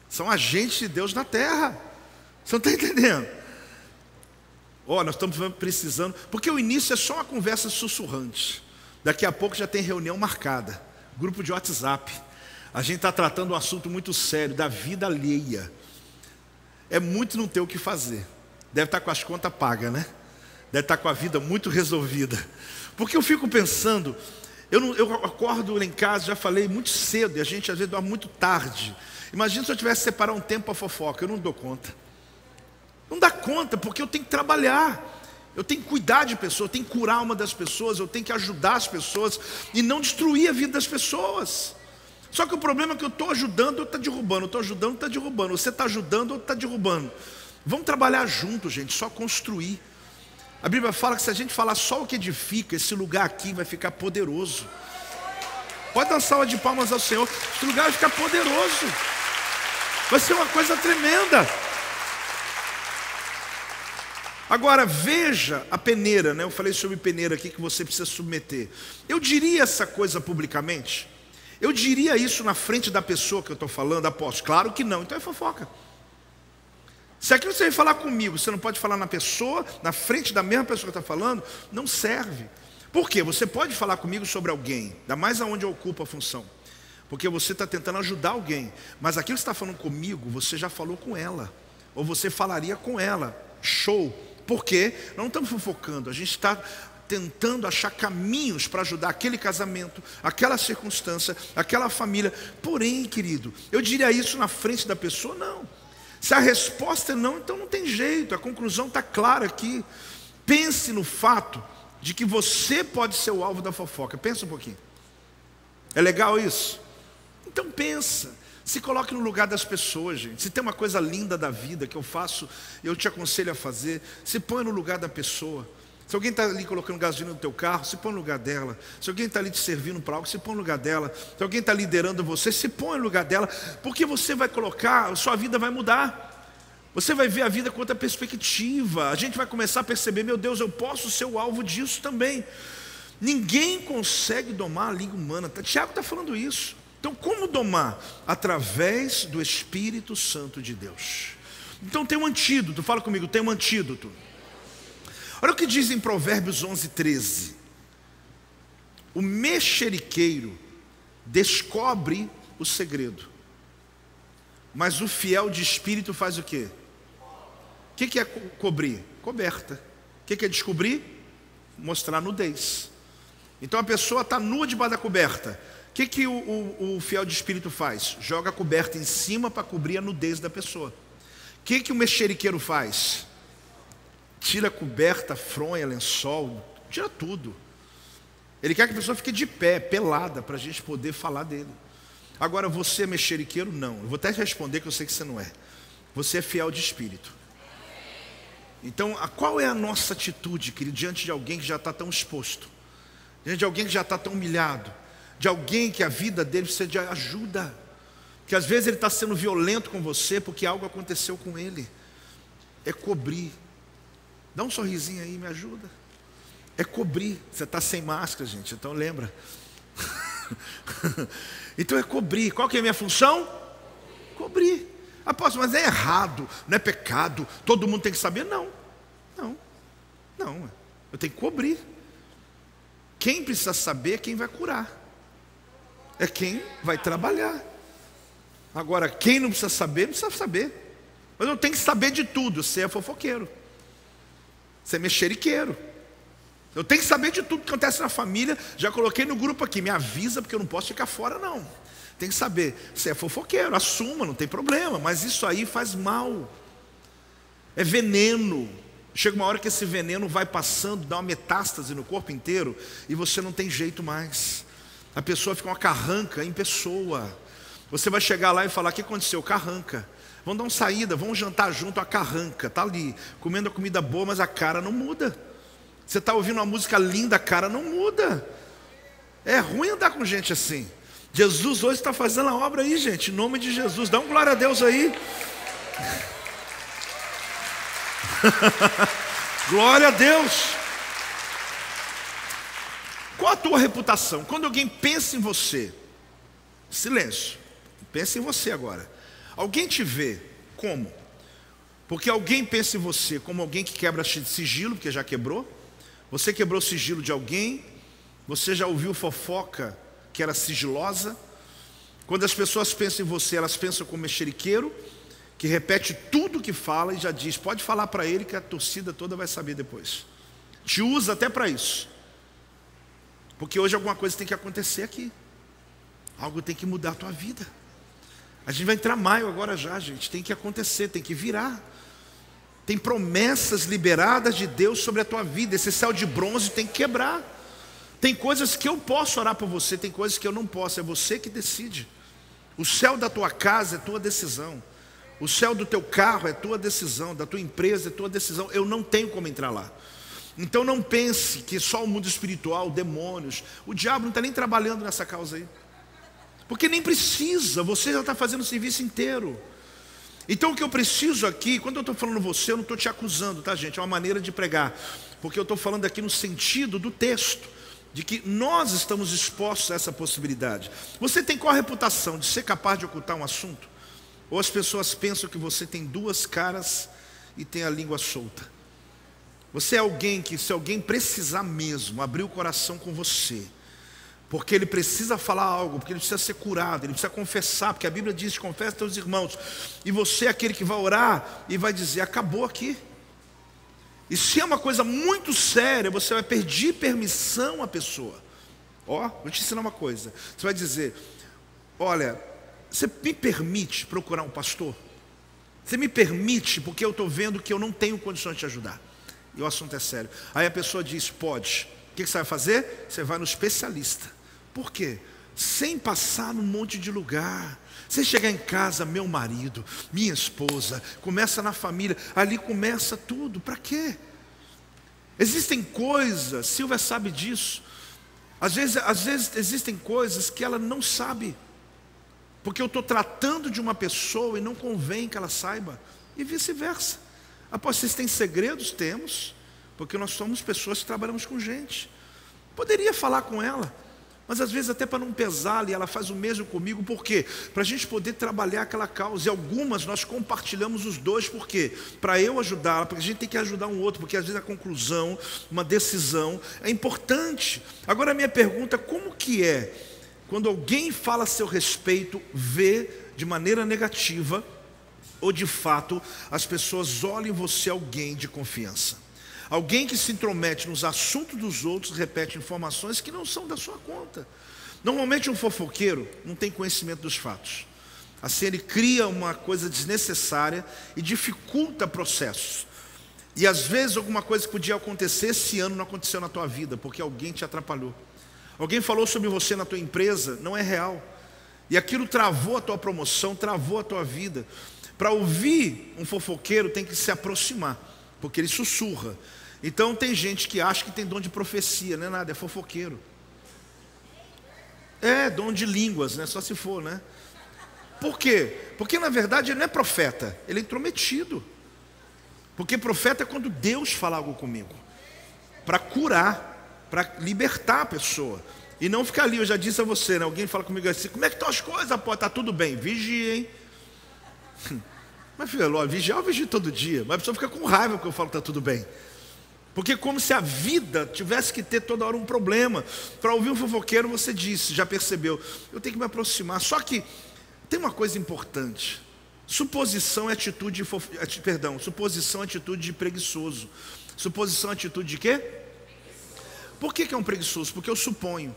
São agentes de Deus na terra. Você não está entendendo? Nós estamos precisando, porque o início é só uma conversa sussurrante. Daqui a pouco já tem reunião marcada, grupo de WhatsApp. A gente está tratando um assunto muito sério, da vida alheia. É muito não ter o que fazer. Deve estar com as contas pagas, né? Deve estar com a vida muito resolvida. Porque eu fico pensando, eu acordo lá em casa, já falei, muito cedo, e a gente às vezes dorme muito tarde. Imagina se eu tivesse que separar um tempo para fofoca, eu não dou conta. Não dá conta, porque eu tenho que trabalhar, eu tenho que cuidar de pessoas, eu tenho que curar uma das pessoas, eu tenho que ajudar as pessoas e não destruir a vida das pessoas. Só que o problema é que eu estou ajudando ou está derrubando, eu estou ajudando ou está derrubando, você está ajudando ou está derrubando. Vamos trabalhar junto, gente, só construir. A Bíblia fala que se a gente falar só o que edifica, esse lugar aqui vai ficar poderoso. Pode dar uma salva de palmas ao Senhor, esse lugar vai ficar poderoso. Vai ser uma coisa tremenda. Agora veja a peneira, né? Eu falei sobre peneira aqui que você precisa submeter. Eu diria essa coisa publicamente? Eu diria isso na frente da pessoa que eu estou falando, apóstolo? Claro que não, então é fofoca. Se aquilo você vai falar comigo, você não pode falar na pessoa, na frente da mesma pessoa que está falando, não serve. Por quê? Você pode falar comigo sobre alguém, ainda mais aonde eu ocupo a função, porque você está tentando ajudar alguém, mas aquilo que você está falando comigo, você já falou com ela, ou você falaria com ela. Show. Por quê? Nós não estamos fofocando, a gente está tentando achar caminhos para ajudar aquele casamento, aquela circunstância, aquela família. Porém, querido, eu diria isso na frente da pessoa? Não. Se a resposta é não, então não tem jeito, a conclusão está clara aqui. Pense no fato de que você pode ser o alvo da fofoca. Pensa um pouquinho. É legal isso? Então pensa. Se coloque no lugar das pessoas, gente. Se tem uma coisa linda da vida que eu faço, eu te aconselho a fazer, se põe no lugar da pessoa. Se alguém está ali colocando gasolina no teu carro, se põe no lugar dela. Se alguém está ali te servindo para algo, se põe no lugar dela. Se alguém está liderando você, se põe no lugar dela. Porque você vai colocar, a sua vida vai mudar. Você vai ver a vida com outra perspectiva. A gente vai começar a perceber, meu Deus, eu posso ser o alvo disso também. Ninguém consegue domar a língua humana. Tiago está falando isso. Então como domar? Através do Espírito Santo de Deus. Então tem um antídoto, fala comigo, tem um antídoto. Olha o que diz em Provérbios 11:13. O mexeriqueiro descobre o segredo, mas o fiel de espírito faz o quê? O que é cobrir? Coberta. O que é descobrir? Mostrar nudez. Então a pessoa está nua debaixo da coberta. O que o fiel de espírito faz? Joga a coberta em cima para cobrir a nudez da pessoa. O que o mexeriqueiro faz? Tira a coberta, fronha, lençol, tira tudo. Ele quer que a pessoa fique de pé, pelada, para a gente poder falar dele. Agora, você é mexeriqueiro? Não. Eu vou até responder que eu sei que você não é. Você é fiel de espírito. Então, qual é a nossa atitude, querido, diante de alguém que já está tão exposto? Diante de alguém que já está tão humilhado? De alguém que a vida dele precisa de ajuda? Que às vezes ele está sendo violento com você porque algo aconteceu com ele. É cobrir. Dá um sorrisinho aí, me ajuda. É cobrir. Você está sem máscara, gente, então lembra. Então é cobrir. Qual que é a minha função? Cobrir. Apóstolo, mas é errado, não é pecado, todo mundo tem que saber? Não. Eu tenho que cobrir. Quem precisa saber é quem vai curar. É quem vai trabalhar. Agora, quem não precisa saber, precisa saber. Mas eu tenho que saber de tudo. Você é fofoqueiro. Você é mexeriqueiro. Eu tenho que saber de tudo que acontece na família. Já coloquei no grupo aqui, me avisa, porque eu não posso ficar fora não. Tem que saber. Você é fofoqueiro, assuma, não tem problema. Mas isso aí faz mal. É veneno. Chega uma hora que esse veneno vai passando, dá uma metástase no corpo inteiro, e você não tem jeito mais. A pessoa fica uma carranca em pessoa. Você vai chegar lá e falar, o que aconteceu? Carranca. Vamos dar uma saída, vamos jantar junto, a carranca está ali, comendo a comida boa, mas a cara não muda. Você está ouvindo uma música linda, a cara não muda. É ruim andar com gente assim. Jesus hoje está fazendo a obra aí, gente, em nome de Jesus. Dá um glória a Deus aí. Glória a Deus. Qual a tua reputação? Quando alguém pensa em você, silêncio, pensa em você agora. Alguém te vê como? Porque alguém pensa em você como alguém que quebra sigilo, porque já quebrou. Você quebrou o sigilo de alguém. Você já ouviu fofoca que era sigilosa. Quando as pessoas pensam em você, elas pensam como mexeriqueiro, que repete tudo que fala e já diz, pode falar para ele que a torcida toda vai saber depois. Te usa até para isso. Porque hoje alguma coisa tem que acontecer aqui. Algo tem que mudar a tua vida. A gente vai entrar maio agora já, gente. Tem que acontecer, tem que virar. Tem promessas liberadas de Deus sobre a tua vida. Esse céu de bronze tem que quebrar. Tem coisas que eu posso orar por você, tem coisas que eu não posso, é você que decide. O céu da tua casa é tua decisão. O céu do teu carro é tua decisão, da tua empresa é tua decisão. Eu não tenho como entrar lá. Então não pense que só o mundo espiritual, demônios, o diabo não está nem trabalhando nessa causa aí. Porque nem precisa, você já está fazendo o serviço inteiro. Então o que eu preciso aqui, quando eu estou falando você, eu não estou te acusando, tá, gente? É uma maneira de pregar. Porque eu estou falando aqui no sentido do texto, de que nós estamos expostos a essa possibilidade. Você tem qual a reputação de ser capaz de ocultar um assunto? Ou as pessoas pensam que você tem duas caras e tem a língua solta? Você é alguém que, se alguém precisar mesmo abrir o coração com você, porque ele precisa falar algo, porque ele precisa ser curado, ele precisa confessar, porque a Bíblia diz: confessa teus irmãos, e você é aquele que vai orar e vai dizer: acabou aqui. E se é uma coisa muito séria, você vai pedir permissão à pessoa. Ó, vou te ensinar uma coisa. Você vai dizer: olha, você me permite procurar um pastor? Você me permite, porque eu estou vendo que eu não tenho condições de te ajudar. E o assunto é sério. Aí a pessoa diz: pode. O que você vai fazer? Você vai no especialista. Por quê? Sem passar num monte de lugar. Você chegar em casa, meu marido, minha esposa, começa na família, ali começa tudo. Para quê? Existem coisas, Silvia sabe disso. Às vezes existem coisas que ela não sabe, porque eu estou tratando de uma pessoa e não convém que ela saiba. E vice-versa. Após vocês têm segredos? Temos, porque nós somos pessoas que trabalhamos com gente. Poderia falar com ela, mas às vezes até para não pesar, e ela faz o mesmo comigo. Por quê? Para a gente poder trabalhar aquela causa. E algumas nós compartilhamos os dois. Por quê? Para eu ajudá-la, porque a gente tem que ajudar um outro, porque às vezes a conclusão, uma decisão é importante. Agora a minha pergunta: como que é quando alguém fala a seu respeito, vê de maneira negativa, ou de fato as pessoas olham em você alguém de confiança? Alguém que se intromete nos assuntos dos outros, repete informações que não são da sua conta. Normalmente um fofoqueiro não tem conhecimento dos fatos. Assim ele cria uma coisa desnecessária e dificulta processos. E às vezes alguma coisa que podia acontecer esse ano não aconteceu na tua vida, porque alguém te atrapalhou. Alguém falou sobre você na tua empresa, não é real. E aquilo travou a tua promoção, travou a tua vida. Para ouvir um fofoqueiro tem que se aproximar, porque ele sussurra. Então tem gente que acha que tem dom de profecia, não é nada, é fofoqueiro. É dom de línguas, né? Só se for, né? Por quê? Porque na verdade ele não é profeta, ele é intrometido. Porque profeta é quando Deus fala algo comigo, para curar, para libertar a pessoa. E não ficar ali. Eu já disse a você, né? Alguém fala comigo assim: como é que estão as coisas? Pô, tá tudo bem, vigia, hein? Mas filho, vigiar eu vigio todo dia. Mas a pessoa fica com raiva porque eu falo que está tudo bem. Porque é como se a vida tivesse que ter toda hora um problema. Para ouvir um fofoqueiro, você disse, já percebeu, eu tenho que me aproximar. Só que tem uma coisa importante: suposição é atitude suposição é atitude de preguiçoso. Suposição é atitude de quê? Por que é um preguiçoso? Porque eu suponho.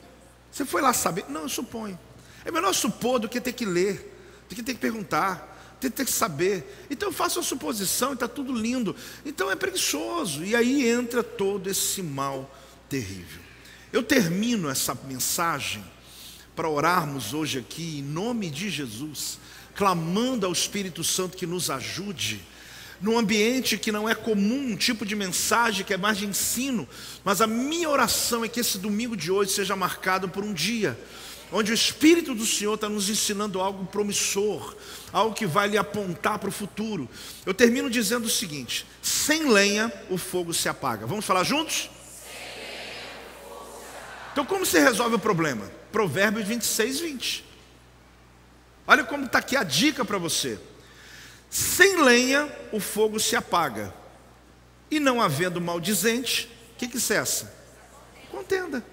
Você foi lá saber? Não, eu suponho. É melhor supor do que ter que ler, do que ter que perguntar, tem que saber. Então eu faço a suposição e está tudo lindo. Então é preguiçoso. E aí entra todo esse mal terrível. Eu termino essa mensagem para orarmos hoje aqui em nome de Jesus, clamando ao Espírito Santo que nos ajude num ambiente que não é comum, um tipo de mensagem que é mais de ensino. Mas a minha oração é que esse domingo de hoje seja marcado por um dia onde o Espírito do Senhor está nos ensinando algo promissor, algo que vai lhe apontar para o futuro. Eu termino dizendo o seguinte: sem lenha o fogo se apaga. Vamos falar juntos? Então como se resolve o problema? Provérbios 26, 20. Olha como está aqui a dica para você. Sem lenha o fogo se apaga, e não havendo maldizente, o que cessa? Contenda.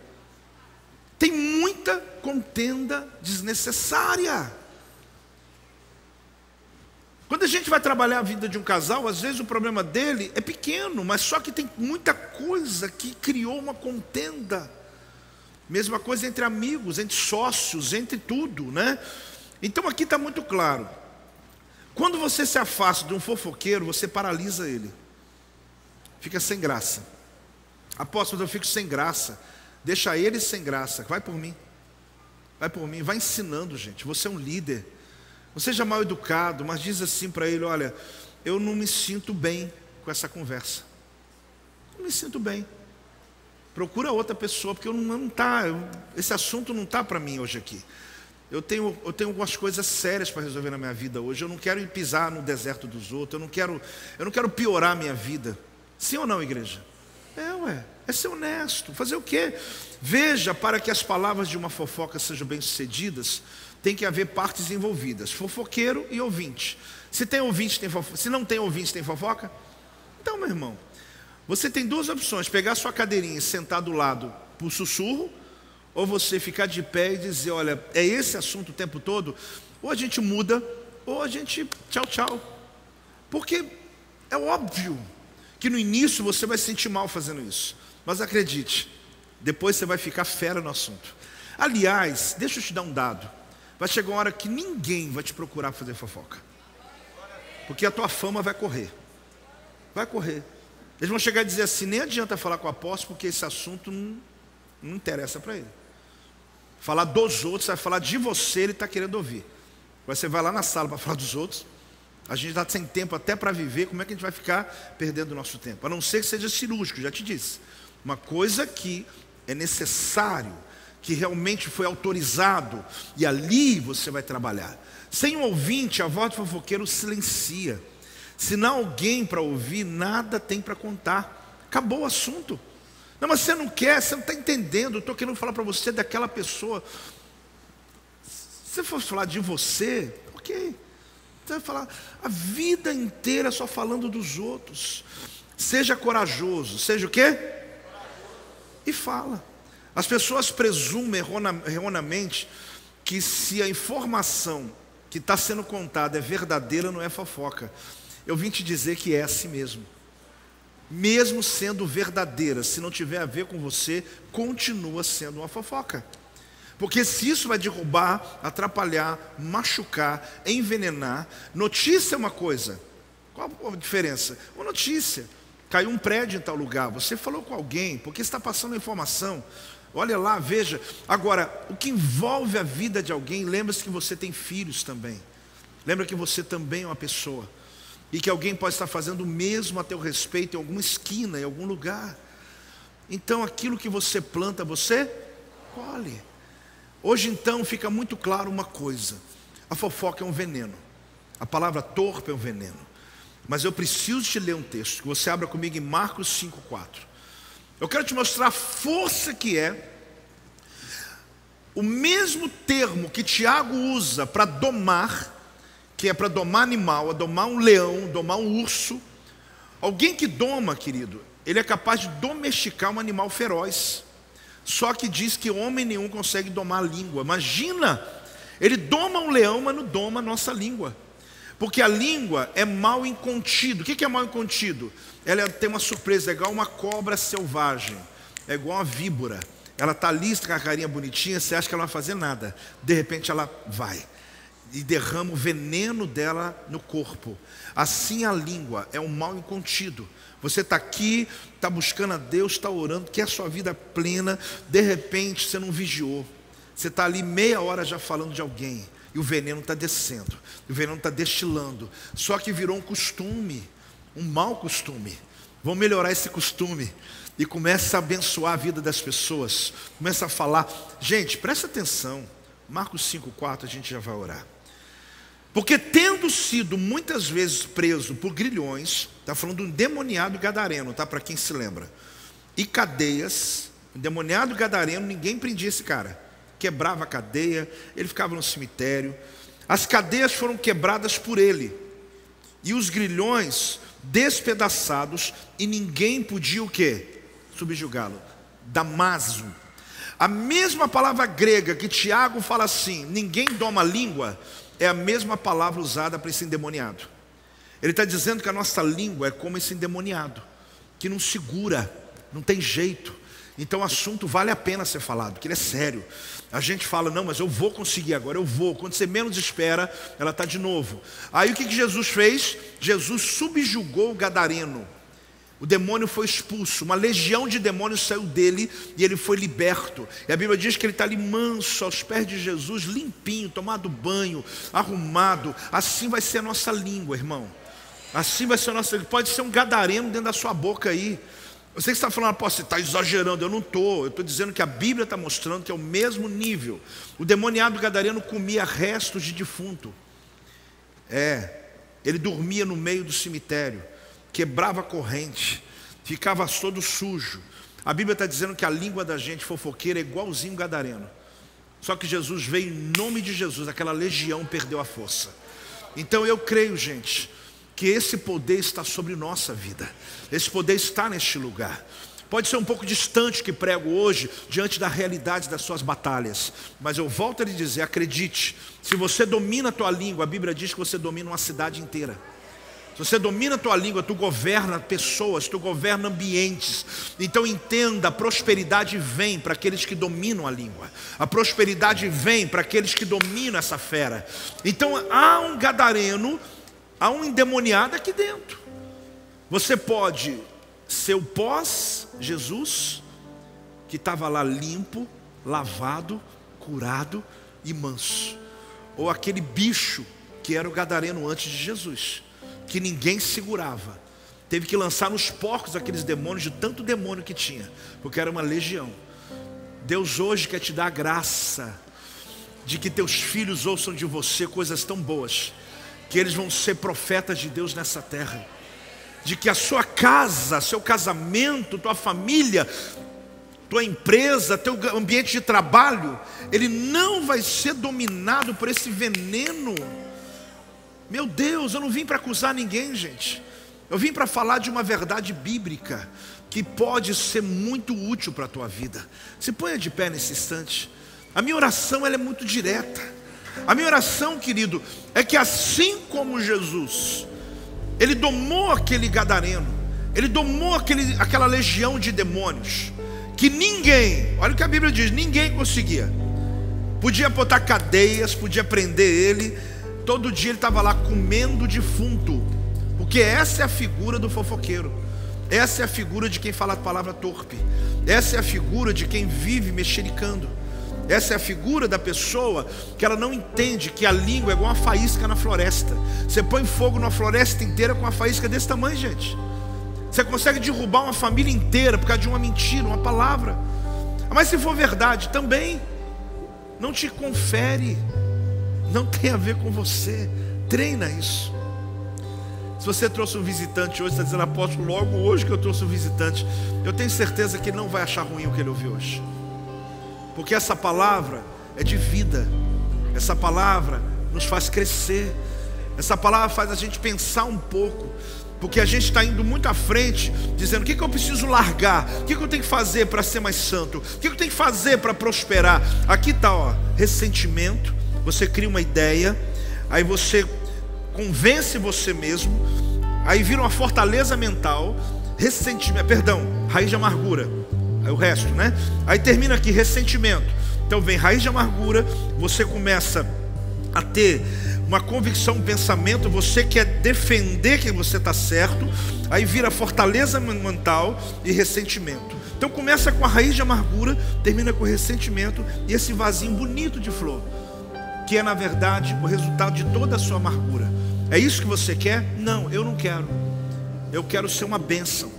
Tem muita contenda desnecessária. Quando a gente vai trabalhar a vida de um casal, às vezes o problema dele é pequeno, mas só que tem muita coisa que criou uma contenda. Mesma coisa entre amigos, entre sócios, entre tudo, né? Então aqui está muito claro: quando você se afasta de um fofoqueiro, você paralisa ele. fica sem graça. Apóstolo, eu fico sem graça. Deixa ele sem graça. Vai por mim. Vai por mim. Vai ensinando, gente. Você é um líder. Não seja mal educado, mas diz assim para ele: olha, eu não me sinto bem com essa conversa. Não me sinto bem. Procura outra pessoa, porque esse assunto não está para mim hoje aqui. Eu tenho algumas coisas sérias para resolver na minha vida hoje. Eu não quero ir pisar no deserto dos outros. Eu não quero piorar a minha vida. Sim ou não, igreja? É ser honesto. Fazer o quê? Veja, para que as palavras de uma fofoca sejam bem-sucedidas, tem que haver partes envolvidas: fofoqueiro e ouvinte. Se tem ouvinte, tem fofoca. Se não tem ouvinte, tem fofoca? Então, meu irmão, você tem duas opções: pegar sua cadeirinha e sentar do lado para o sussurro, ou você ficar de pé e dizer: olha, é esse assunto o tempo todo. Ou a gente muda, ou a gente tchau, tchau. Porque é óbvio que no início você vai se sentir mal fazendo isso, mas acredite, depois você vai ficar fera no assunto. Aliás, deixa eu te dar um dado: vai chegar uma hora que ninguém vai te procurar para fazer fofoca, porque a tua fama vai correr. Vai correr. Eles vão chegar e dizer assim: nem adianta falar com o apóstolo, porque esse assunto não interessa para ele. Falar dos outros, vai falar de você, ele está querendo ouvir. Você vai lá na sala para falar dos outros. A gente está sem tempo até para viver. Como é que a gente vai ficar perdendo o nosso tempo? A não ser que seja cirúrgico, já te disse. Uma coisa que é necessário, que realmente foi autorizado, e ali você vai trabalhar. Sem um ouvinte, a voz do fofoqueiro silencia. Se não há alguém para ouvir, nada tem para contar. Acabou o assunto. Não, mas você não quer, você não está entendendo. Eu estou querendo falar para você daquela pessoa. Se você for falar de você, ok. Você vai falar a vida inteira só falando dos outros. Seja corajoso. Seja o quê? E fala. As pessoas presumem erroneamente que se a informação que está sendo contada é verdadeira, não é fofoca. Eu vim te dizer que é assim mesmo. Mesmo sendo verdadeira, se não tiver a ver com você, continua sendo uma fofoca. Porque se isso vai derrubar, atrapalhar, machucar, envenenar. Notícia é uma coisa. Qual a diferença? Uma notícia: caiu um prédio em tal lugar, você falou com alguém, porque está passando informação. Olha lá, veja. Agora, o que envolve a vida de alguém, lembre-se que você tem filhos também. Lembra que você também é uma pessoa, e que alguém pode estar fazendo o mesmo a teu respeito em alguma esquina, em algum lugar. Então aquilo que você planta, você colhe. Hoje então fica muito claro uma coisa: a fofoca é um veneno. A palavra torpe é um veneno. Mas eu preciso te ler um texto, que você abra comigo em Marcos 5,4. Eu quero te mostrar a força que é o mesmo termo que Tiago usa para domar, que é para domar animal, a domar um leão, domar um urso. Alguém que doma, querido, ele é capaz de domesticar um animal feroz. Só que diz que homem nenhum consegue domar a língua. Imagina, ele doma um leão, mas não doma a nossa língua. Porque a língua é mal incontido. O que é mal incontido? Ela tem uma surpresa, é igual uma cobra selvagem, é igual uma víbora. Ela está ali com a carinha bonitinha, você acha que ela não vai fazer nada. De repente ela vai e derrama o veneno dela no corpo. Assim a língua é um mal incontido. Você está aqui, está buscando a Deus, está orando, quer a sua vida plena. De repente você não vigiou. Você está ali meia hora já falando de alguém, e o veneno está descendo, o veneno está destilando. Só que virou um costume, um mau costume. Vamos melhorar esse costume. E começa a abençoar a vida das pessoas. Começa a falar. Gente, presta atenção. Marcos 5,4, a gente já vai orar. Porque tendo sido muitas vezes preso por grilhões, está falando de um endemoniado gadareno, tá? Para quem se lembra. E cadeias, endemoniado gadareno, ninguém prendia esse cara. Quebrava a cadeia, ele ficava no cemitério. As cadeias foram quebradas por ele. E os grilhões despedaçados, e ninguém podia o quê? Subjugá-lo. Damaso. A mesma palavra grega que Tiago fala assim, ninguém doma a língua, é a mesma palavra usada para esse endemoniado. Ele está dizendo que a nossa língua é como esse endemoniado, que não segura, não tem jeito. Então o assunto vale a pena ser falado, porque ele é sério. A gente fala, não, mas eu vou conseguir agora, eu vou. Quando você menos espera, ela está de novo. Aí o que Jesus fez? Jesus subjugou o gadareno. O demônio foi expulso, uma legião de demônios saiu dele e ele foi liberto. E a Bíblia diz que ele está ali manso, aos pés de Jesus, limpinho, tomado banho, arrumado. Assim vai ser a nossa língua, irmão. Assim vai ser a nossa língua. Pode ser um gadareno dentro da sua boca aí. Eu sei que você está falando, você está exagerando. Eu não estou. Eu estou dizendo que a Bíblia está mostrando que é o mesmo nível. O demoniado gadareno comia restos de defunto. Ele dormia no meio do cemitério, quebrava a corrente, ficava todo sujo. A Bíblia está dizendo que a língua da gente fofoqueira é igualzinho gadareno. Só que Jesus veio em nome de Jesus, aquela legião perdeu a força. Então eu creio, gente, que esse poder está sobre nossa vida. Esse poder está neste lugar. Pode ser um pouco distante que prego hoje, diante da realidade das suas batalhas. Mas eu volto a lhe dizer, acredite, se você domina a tua língua, a Bíblia diz que você domina uma cidade inteira. Se você domina a tua língua, tu governa pessoas, tu governa ambientes. Então entenda, a prosperidade vem para aqueles que dominam a língua. A prosperidade vem para aqueles que dominam essa fera. Então há um gadareno, há um endemoniado aqui dentro. Você pode ser o pós-Jesus, que estava lá limpo, lavado, curado e manso. Ou aquele bicho que era o gadareno antes de Jesus, que ninguém segurava. Teve que lançar nos porcos aqueles demônios, de tanto demônio que tinha, porque era uma legião. Deus hoje quer te dar a graça de que teus filhos ouçam de você coisas tão boas, que eles vão ser profetas de Deus nessa terra. De que a sua casa, seu casamento, tua família, tua empresa, teu ambiente de trabalho, ele não vai ser dominado por esse veneno. Meu Deus, eu não vim para acusar ninguém, gente. Eu vim para falar de uma verdade bíblica que pode ser muito útil para a tua vida. Se ponha de pé nesse instante. A minha oração, ela é muito direta. A minha oração, querido, é que assim como Jesus, ele domou aquele gadareno, ele domou aquela legião de demônios, que ninguém, olha o que a Bíblia diz, ninguém conseguia. Podia botar cadeias, podia prender ele. Todo dia ele estava lá comendo defunto, porque essa é a figura do fofoqueiro. Essa é a figura de quem fala a palavra torpe. Essa é a figura de quem vive mexericando. Essa é a figura da pessoa que ela não entende que a língua é igual uma faísca na floresta. Você põe fogo na floresta inteira com uma faísca desse tamanho, gente. Você consegue derrubar uma família inteira por causa de uma mentira, uma palavra. Mas se for verdade também, não te confere, não tem a ver com você. Treina isso. Se você trouxe um visitante hoje, está dizendo, apóstolo, logo hoje que eu trouxe um visitante, eu tenho certeza que ele não vai achar ruim o que ele ouviu hoje, porque essa palavra é de vida. Essa palavra nos faz crescer. Essa palavra faz a gente pensar um pouco, porque a gente está indo muito à frente, dizendo, o que eu preciso largar? O que eu tenho que fazer para ser mais santo? O que eu tenho que fazer para prosperar? Aqui está, ressentimento. Você cria uma ideia, aí você convence você mesmo, aí vira uma fortaleza mental. Ressentimento, raiz de amargura. Aí o resto, né? Aí termina aqui, ressentimento. Então vem raiz de amargura, você começa a ter uma convicção, um pensamento, você quer defender que você está certo, aí vira fortaleza mental e ressentimento. Então começa com a raiz de amargura, termina com ressentimento e esse vasinho bonito de flor, que é na verdade o resultado de toda a sua amargura. É isso que você quer? Não, eu não quero. Eu quero ser uma bênção.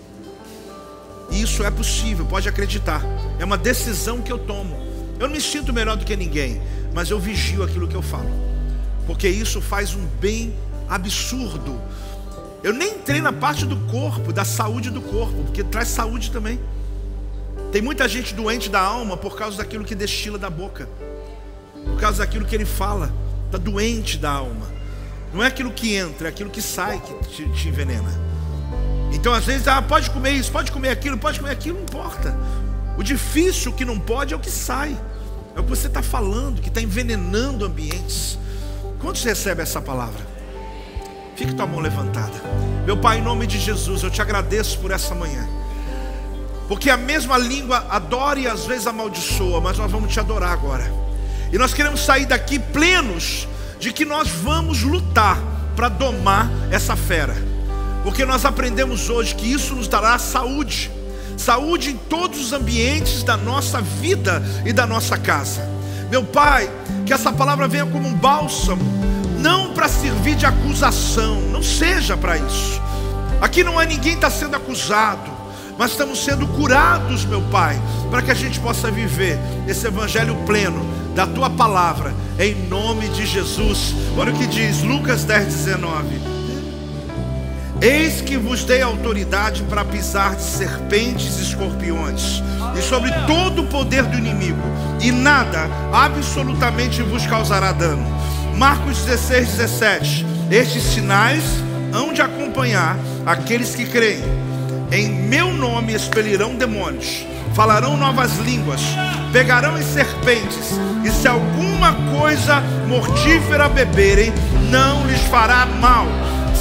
E isso é possível, pode acreditar. É uma decisão que eu tomo. Eu não me sinto melhor do que ninguém, mas eu vigio aquilo que eu falo, porque isso faz um bem absurdo. Eu nem entrei na parte do corpo, da saúde do corpo, porque traz saúde também. Tem muita gente doente da alma por causa daquilo que destila da boca, por causa daquilo que ele fala. Está doente da alma. Não é aquilo que entra, é aquilo que sai que te envenena. Então às vezes, pode comer isso, pode comer aquilo, não importa. O difícil, o que não pode, é o que sai. É o que você está falando, que está envenenando ambientes. Quando você recebe essa palavra, fique com a mão levantada. Meu Pai, em nome de Jesus, eu te agradeço por essa manhã, porque a mesma língua adora e às vezes amaldiçoa, mas nós vamos te adorar agora. E nós queremos sair daqui plenos de que nós vamos lutar para domar essa fera. porque nós aprendemos hoje que isso nos dará saúde. Saúde em todos os ambientes da nossa vida e da nossa casa. Meu Pai, que essa palavra venha como um bálsamo, não para servir de acusação, não seja para isso. Aqui não é ninguém está sendo acusado, mas estamos sendo curados, meu Pai, para que a gente possa viver esse evangelho pleno da Tua palavra, em nome de Jesus. Olha o que diz Lucas 10:19. Eis que vos dei autoridade para pisar de serpentes e escorpiões, e sobre todo o poder do inimigo, e nada absolutamente vos causará dano. Marcos 16:17. Estes sinais hão de acompanhar aqueles que creem. Em meu nome expelirão demônios, falarão novas línguas, pegarão em serpentes, e se alguma coisa mortífera beberem, não lhes fará mal.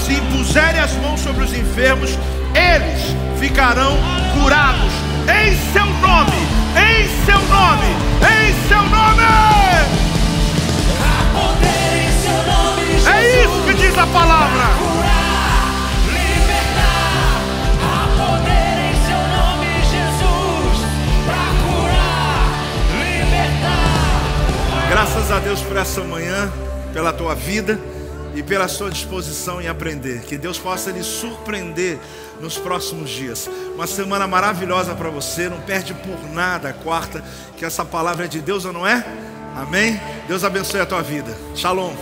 Se impuserem as mãos sobre os enfermos, eles ficarão curados. Em seu nome, em seu nome, em seu nome. Há poder em seu nome, Jesus. É isso que diz a palavra. Pra curar, libertar. Há poder em seu nome, Jesus. Pra curar, libertar. Graças a Deus por essa manhã, pela tua vida e pela sua disposição em aprender. Que Deus possa lhe surpreender nos próximos dias. Uma semana maravilhosa para você. Não perde por nada a quarta, que essa palavra é de Deus, ou não é? Amém? Deus abençoe a tua vida. Shalom.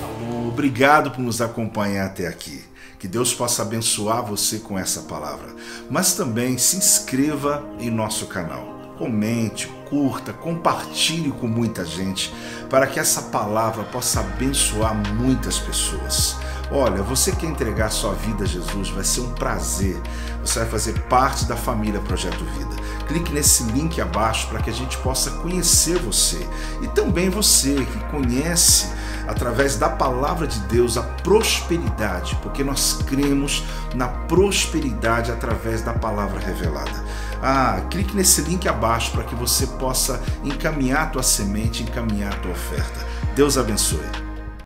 Obrigado por nos acompanhar até aqui. Que Deus possa abençoar você com essa palavra. Mas também se inscreva em nosso canal. Comente, curta, compartilhe com muita gente, para que essa palavra possa abençoar muitas pessoas. Olha, você quer entregar sua vida a Jesus, vai ser um prazer. Você vai fazer parte da família Projeto Vida. Clique nesse link abaixo para que a gente possa conhecer você. E também você que conhece, através da palavra de Deus, a prosperidade, porque nós cremos na prosperidade através da palavra revelada. Clique nesse link abaixo para que você possa encaminhar a tua semente, encaminhar a tua oferta. Deus abençoe.